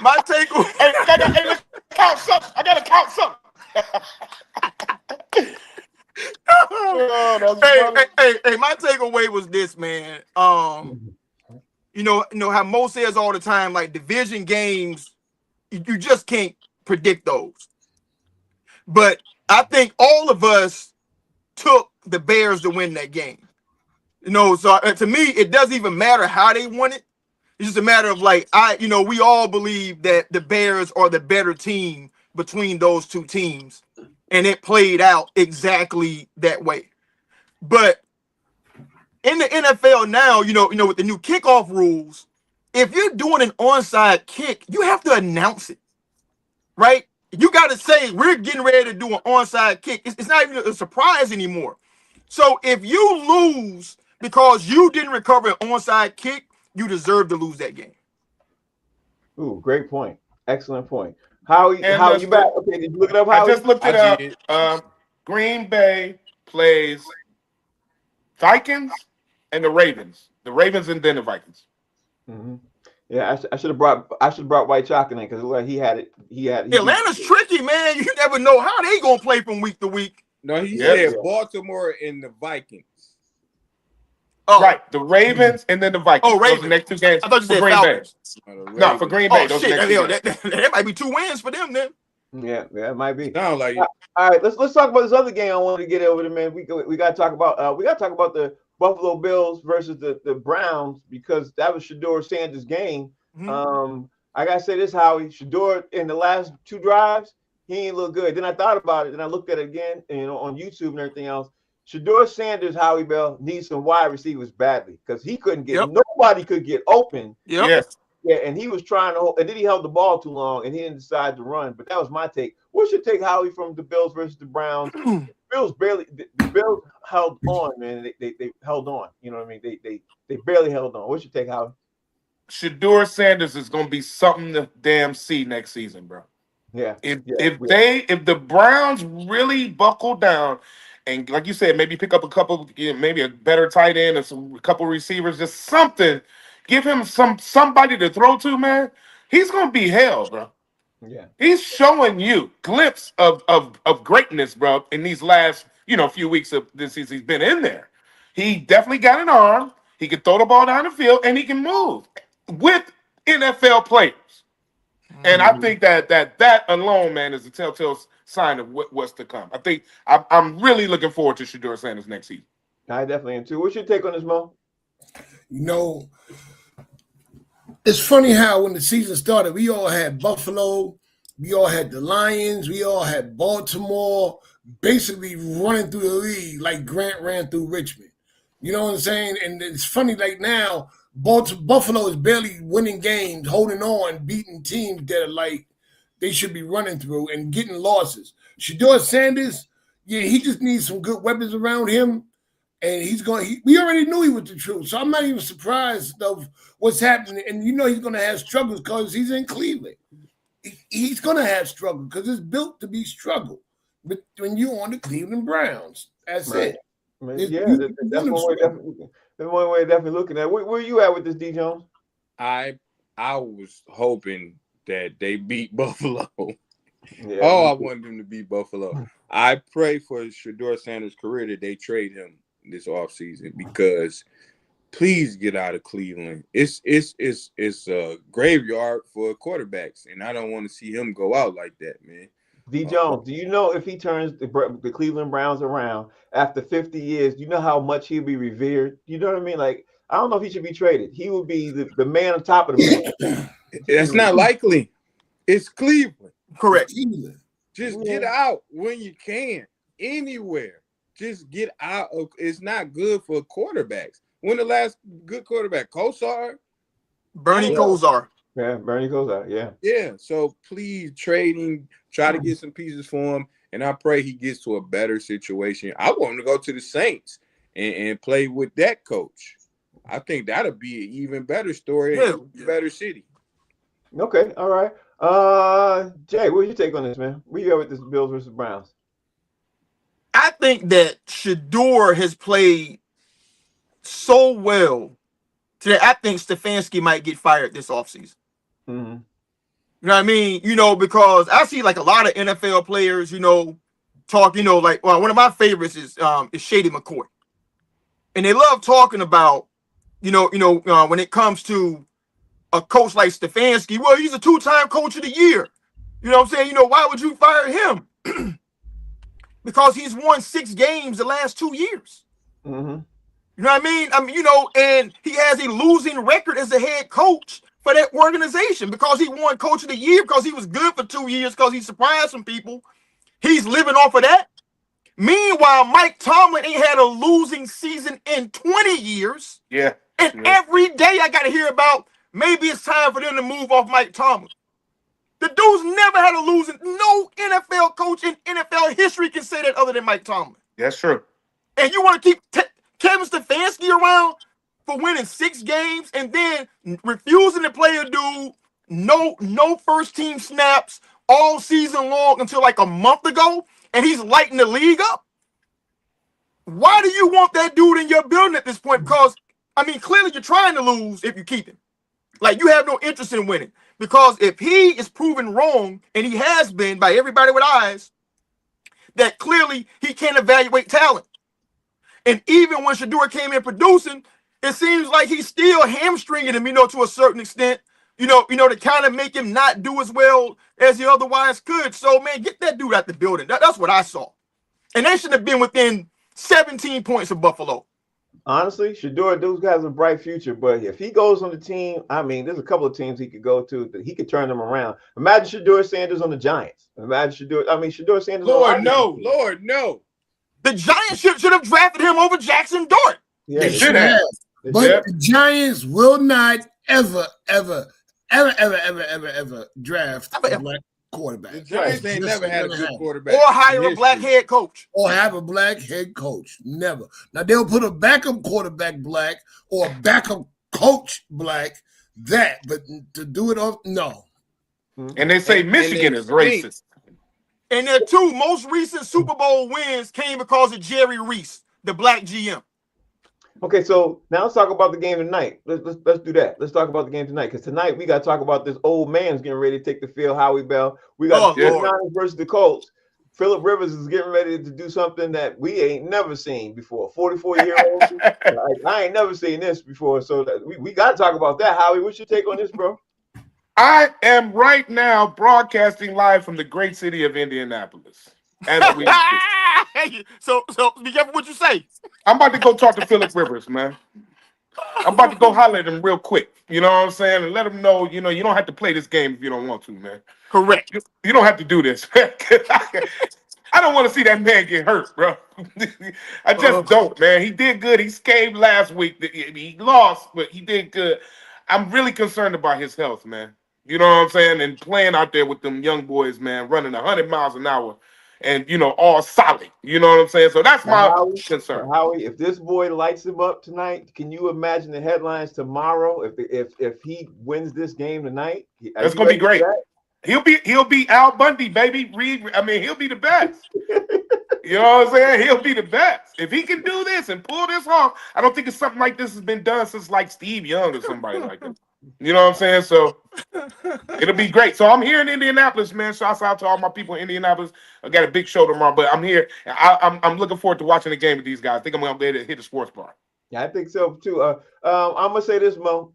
My takeaway. Hey, let's count something. I gotta count something. Hey, my takeaway was this, man. You know how Mo says all the time, like division games, you just can't predict those. But I think all of us took the Bears to win that game. You know, so to me, it doesn't even matter how they won it. It's just a matter of like, we all believe that the Bears are the better team between those 2 teams. And it played out exactly that way. But in the NFL now, you know, with the new kickoff rules, if you're doing an onside kick, you have to announce it, right? You got to say, we're getting ready to do an onside kick. It's not even a surprise anymore. So if you lose because you didn't recover an onside kick, you deserve to lose that game. Ooh, great point. Excellent point. How you just back? Okay, did you look it up? I Howie? just looked it I up. did. Green Bay plays Vikings and the Ravens. The Ravens and then the Vikings. Mm-hmm. Yeah, I should have brought White Chocolate in because he had it. Atlanta's tricky, man. You never know how they gonna play from week to week. No, he Yeah. said Baltimore and the Vikings. Oh, Right, the Ravens and then the Vikings. Oh, Those are Ravens. the next 2 games I thought you for said Green Falcons. No, for Green Bay. Oh Those shit, next 2 games. that might be 2 wins for them then. Yeah, it might be. Sound like it. All right, let's talk about this other game I wanted to get over there, man. We got to talk about the Buffalo Bills versus the Browns because that was Shedeur Sanders' game. Mm-hmm. I gotta say this, Howie. Shedeur in the last 2 drives, he ain't look good. Then I thought about it, and I looked at it again, on YouTube and everything else. Shedeur Sanders, Howie Bell, needs some wide receivers badly because he couldn't get nobody could get open. Yep. Yes. Yeah, and he was trying to hold, and then he held the ball too long, and he didn't decide to run. But that was my take. What's your take, Howie, from the Bills versus the Browns? The Bills held on, man. They held on. You know what I mean? They barely held on. What's your take, Howie? Shedeur Sanders is going to be something to damn see next season, bro. Yeah. If the Browns really buckle down and, like you said, maybe pick up a couple, maybe a better tight end or a couple receivers, just something, give him somebody to throw to, man. He's going to be hell, bro. Yeah. He's showing you glimpse of greatness, bro, in these last, few weeks of this season. He's been in there. He definitely got an arm. He can throw the ball down the field, and he can move with NFL players. And I think that alone, man, is a telltale sign of what's to come. I think I'm really looking forward to Shedeur Sanders next season. I definitely am too. What's your take on this, Mo? It's funny how when the season started, we all had Buffalo, we all had the Lions, we all had Baltimore basically running through the league like Grant ran through Richmond. You know what I'm saying? And it's funny, like now, Buffalo is barely winning games, holding on, beating teams that are like they should be running through and getting losses. Shedeur Sanders, yeah, he just needs some good weapons around him. And we already knew he was the truth. So I'm not even surprised of what's happening. And he's going to have struggles because he's in Cleveland. He's going to have struggles because it's built to be struggle. But when you're on the Cleveland Browns, that's right. it. Yeah, that's one way definitely looking at it. Where you at with this, D. Jones? I was hoping that they beat Buffalo. Yeah, I wanted them to beat Buffalo. I pray for Shedeur Sanders' career that they trade him this offseason because please get out of Cleveland. It's a graveyard for quarterbacks, and I don't want to see him go out like that, man. D. Jones, do you know if he turns the Cleveland Browns around after 50 years, do you know how much he'll be revered? You know what I mean? Like, I don't know if he should be traded. He will be the man on top of the man. That's not likely. It's Cleveland. Correct. Just get out when you can. anywhere. Just get out of. It's not good for quarterbacks. When the last good quarterback, Kosar? Bernie Yeah. Kosar. Yeah, Bernie goes out. Yeah. Yeah. So please trade him. Try to get some pieces for him, and I pray he gets to a better situation. I want him to go to the Saints and play with that coach. I think that'll be an even better story, and even better city. Okay. All right. Jay, what's your take on this, man? Where you at with this Bills versus Browns? I think that Shador has played so well today. I think Stefanski might get fired this offseason. Mm-hmm. You know what I mean? You know, because I see like a lot of NFL players, you know, talk, you know, like one of my favorites is Shady McCoy. And they love talking about, when it comes to a coach like Stefanski, well, he's a 2-time coach of the year. You know what I'm saying? You know, why would you fire him? Because he's won 6 games the last 2 years. Mm-hmm. You know what I mean? And he has a losing record as a head coach for that organization because he won coach of the year, because he was good for 2 years, because he surprised some people. He's living off of that. Meanwhile, Mike Tomlin ain't had a losing season in 20 years. Yeah. And every day I got to hear about maybe it's time for them to move off Mike Tomlin. The dude's never had a losing. No NFL coach in NFL history can say that other than Mike Tomlin. That's true. And you want to keep Kevin Stefanski around for winning 6 games and then refusing to play a dude, no first team snaps all season long until like a month ago, and he's lighting the league up? Why do you want that dude in your building at this point? Because, I mean, clearly you're trying to lose if you keep him. Like, you have no interest in winning. Because if he is proven wrong, and he has been by everybody with eyes, that clearly he can't evaluate talent. And even when Shador came in producing, it seems like he's still hamstringing him, to a certain extent, to kind of make him not do as well as he otherwise could. So, man, get that dude out the building. That's what I saw. And they should have been within 17 points of Buffalo. Honestly, Shador, those guys have a bright future, but if he goes on the team, I mean, there's a couple of teams he could go to that he could turn them around. Imagine Shador Sanders on the Giants. Shador Sanders. Lord, no. The Giants should have drafted him over Jackson Dart. Yeah, They should have. But the Giants will not ever draft a black quarterback. The Giants ain't never had a good quarterback. Or hire a black head coach. Or have a black head coach. Never. Now, they'll put a backup quarterback black or a backup coach black, but to do it off, no. And they say Michigan is racist. And their 2 most recent Super Bowl wins came because of Jerry Reese, the black GM. Okay, so now let's talk about the game tonight. Let's do that. Let's talk about the game tonight, because tonight we got to talk about this old man's getting ready to take the field, Howie Bell. We got the 49ers versus the Colts. Phillip Rivers is getting ready to do something that we ain't never seen before. 44-year-old. I ain't never seen this before, so we got to talk about that. Howie, what's your take on this, bro? I am right now broadcasting live from the great city of Indianapolis. As we so be careful what you say. I'm about to go talk to Phillip Rivers, man. I'm about to go holler at him real quick. You know what I'm saying? And let him know, you don't have to play this game if you don't want to, man. Correct. You don't have to do this. I don't want to see that man get hurt, bro. I just don't, man. He did good. He scaped last week. He lost, but he did good. I'm really concerned about his health, man. You know what I'm saying? And playing out there with them young boys, man, running 100 miles an hour. And, all solid. You know what I'm saying? So that's my concern. Howie, if this boy lights him up tonight, can you imagine the headlines tomorrow if he wins this game tonight? That's going to be great. He'll be Al Bundy, baby. He'll be the best. You know what I'm saying? He'll be the best. If he can do this and pull this off, I don't think it's something like this has been done since like Steve Young or somebody like that. You know what I'm saying? So it'll be great. So I'm here in Indianapolis, man. Shouts out to all my people in Indianapolis. I got a big show tomorrow, but I'm here. I'm looking forward to watching the game with these guys. I think I'm going to be able to hit a sports bar. Yeah, I think so too. I'm gonna say this, Mo.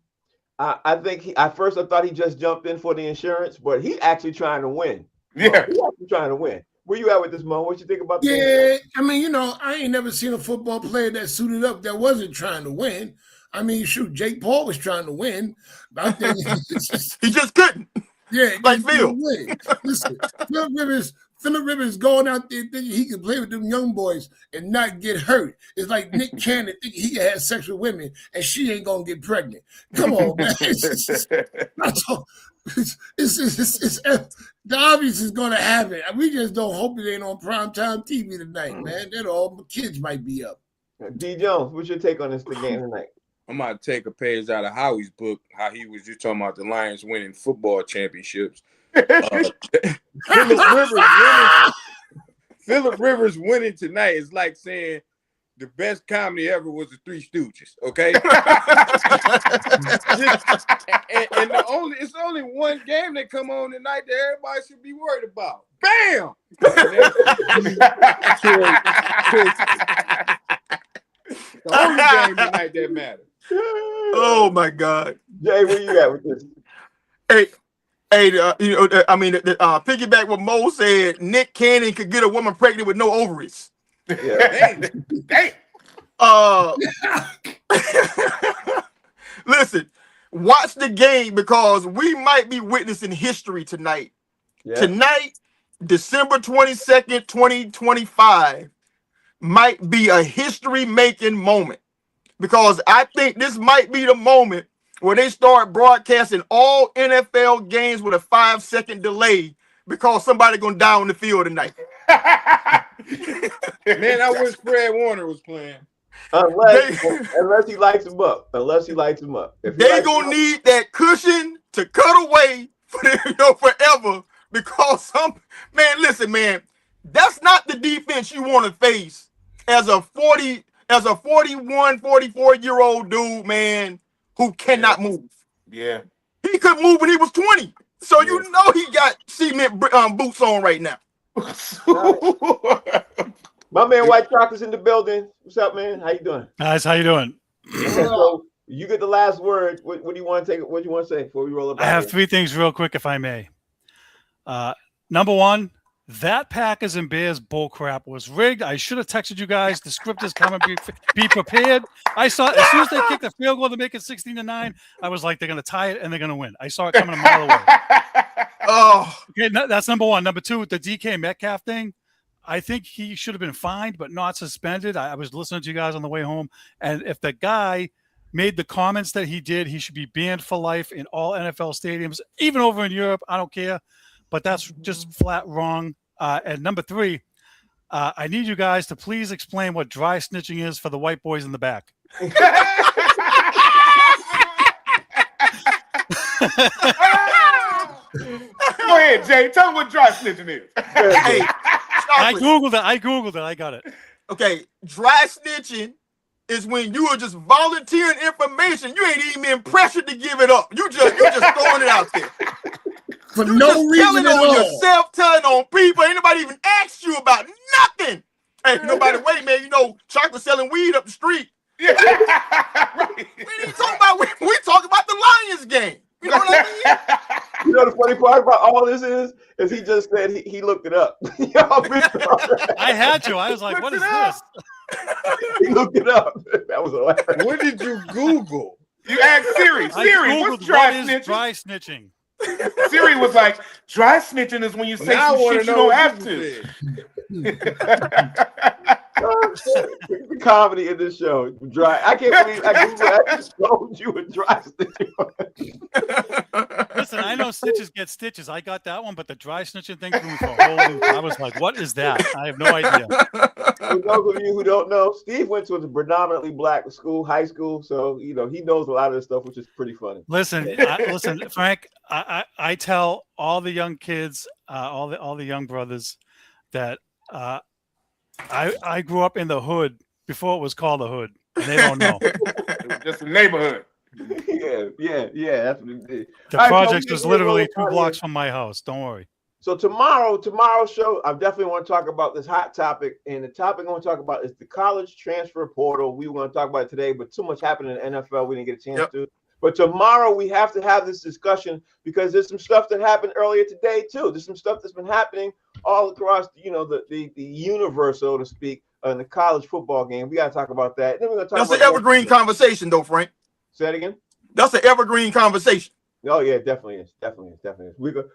I think at first I thought he just jumped in for the insurance, but he actually trying to win. Yeah, he's actually trying to win. Where you at with this, Mo? What you think about the game? I ain't never seen a football player that suited up that wasn't trying to win. Shoot, Jake Paul was trying to win. I think he just couldn't. Yeah, like Phil. Listen, Phil Rivers Phillip Rivers going out there thinking he can play with them young boys and not get hurt. It's like Nick Cannon thinking he can have sex with women and she ain't gonna get pregnant. Come on, man. The obvious is gonna happen. We just don't hope it ain't on primetime TV tonight, man. That all the kids might be up. D Jones, what's your take on this game tonight? I'm about to take a page out of Howie's book, how he was just talking about the Lions winning football championships. Phillip Rivers winning tonight is like saying the best comedy ever was the Three Stooges, okay? and it's only one game that come on tonight that everybody should be worried about. Bam! The only game tonight that matters. Oh my God. Jay, where you at with this? Piggyback what Mo said, Nick Cannon could get a woman pregnant with no ovaries. Yeah. Damn. Listen, watch the game because we might be witnessing history tonight. Yeah. Tonight, December 22nd, 2025, might be a history-making moment because I think this might be the moment where they start broadcasting all NFL games with a 5-second delay because somebody gonna die on the field tonight. Man, I wish Fred Warner was playing. Unless he lights him up. If They gonna need that cushion to cut away for forever because listen, man, that's not the defense you want to face as a 41, 44-year-old dude, man, who cannot move. Yeah. He couldn't move when he was 20. So you know he got cement boots on right now. My man White Chocolate's in the building. What's up, man? How you doing? Guys, how you doing? So you get the last word. What do you want to take? What do you want to say before we roll up? I have three things real quick, if I may. Number one, that Packers and Bears bull crap was rigged. I should have texted you guys. The script is coming. Be prepared. I saw as soon as they kicked the field goal to make it 16-9. I was like, they're going to tie it and they're going to win. I saw it coming a mile away. Oh, okay, that's number one. Number two, the DK Metcalf thing. I think he should have been fined, but not suspended. I was listening to you guys on the way home, and if the guy made the comments that he did, he should be banned for life in all NFL stadiums, even over in Europe. I don't care, but that's just flat wrong. And number three, I need you guys to please explain what dry snitching is for the white boys in the back. Go ahead, Jay. Tell them what dry snitching is. hey, I googled it. I got it. Okay, dry snitching is when you are just volunteering information. You ain't even been pressured to give it up. You just throwing it out there. For You no just reason telling at on all. yourself, telling on people. Ain't nobody even asked you about nothing. Hey, nobody, wait, man. Chocolate selling weed up the street. Right. We ain't talking about. We talking about the Lions game. You know what I mean? You know the funny part about all this is he just said he looked it up. I had to. I was like, what is this? He looked it up. That was hilarious. What did you Google? You asked Siri. I Siri, googled what's dry what is snitching? dry snitching. Siri was like, dry snitching is when you say Now I some want shit to you know don't what have you to. said. The comedy in this show. Dry. I can't believe I just told you a dry snitching. Listen, I know snitches get stitches. I got that one, but the dry snitching thing threw me for a whole loop. I was like, what is that? I have no idea. For those of you who don't know, Steve went to a predominantly black school, high school, so he knows a lot of this stuff, which is pretty funny. Listen, Frank. I tell all the young kids, all the young brothers, that I grew up in the hood before it was called the hood, and they don't know. It was just a neighborhood. Yeah. That's what it did. The All right, project so was literally 2 here. blocks from my house. Don't worry. So tomorrow's show, I definitely want to talk about this hot topic, and the topic I want to talk about is the college transfer portal. We were going to talk about it today, but too much happened in the NFL. We didn't get a chance to. But tomorrow we have to have this discussion because there's some stuff that happened earlier today too. There's some stuff that's been happening all across, the universe, so to speak, in the college football game. We got to talk about that. Then we're going to talk That's about an evergreen conversation, though, Frank. Say that again. That's an evergreen conversation. Oh yeah, definitely is.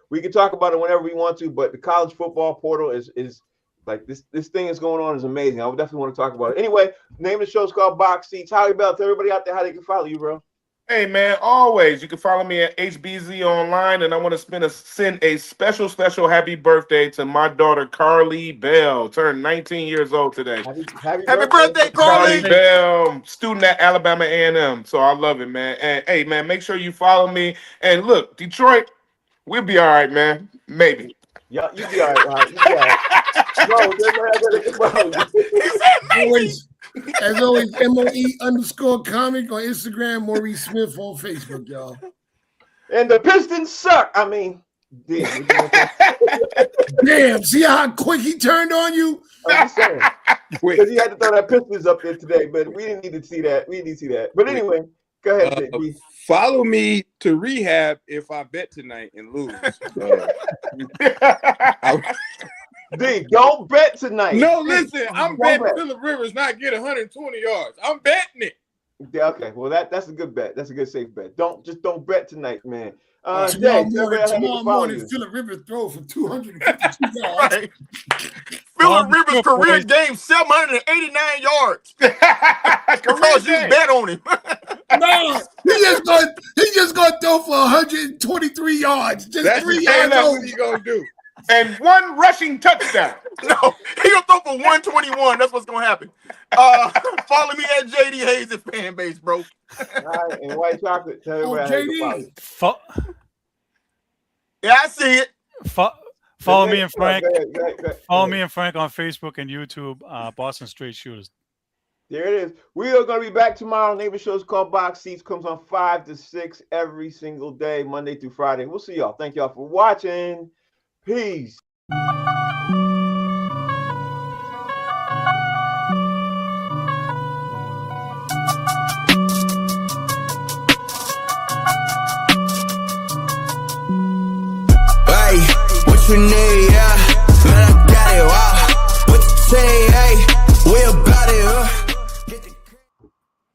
We can talk about it whenever we want to, but the college football portal is like this thing is going on is amazing. I would definitely want to talk about it. Anyway, the name of the show is called Box Seats. Howie Bell, tell everybody out there how they can follow you, bro. Hey man, always you can follow me at HBZ online, and I want to send a special happy birthday to my daughter Carly Bell, turned 19 years old today. Happy birthday, Carly. Carly Bell, student at Alabama A&M. So I love it, man. And hey man, make sure you follow me. And look, Detroit, we'll be all right, man. Maybe. Yeah, you be all right. You be all right. As always, MOE_comic on Instagram, Maurice Smith on Facebook, y'all. And the Pistons suck. I mean, damn, see how quick he turned on you? I'm just saying. Because he had to throw that Pistons up there today, but we didn't need to see that. But anyway, go ahead. Follow me to rehab if I bet tonight and lose. D, don't bet tonight. No, listen, I'm betting Phillip Rivers not get 120 yards. I'm betting it. Yeah, okay. Well, that's a good bet. That's a good safe bet. Don't bet tonight, man. Tomorrow morning, Phillip Rivers throw for 252 yards. Right. Phillip Rivers' career game 789 yards. Because you bet on him. No, he just gonna throw for 123 yards. Just that's 3 yards. That's what he gonna do. And one rushing touchdown. No, he gonna throw for 121. That's what's gonna happen. Follow me at JD Hayes at fan base, bro. All right, and White Chocolate. Tell JD. Yeah, I see it. Follow me and Frank. Go ahead. Follow me and Frank on Facebook and YouTube. Boston Straight Shooters. There it is. We are going to be back tomorrow. Neighbor Show's called Box Seats. Comes on 5 to 6 every single day, Monday through Friday. We'll see y'all. Thank y'all for watching. Peace. Hey, what you need?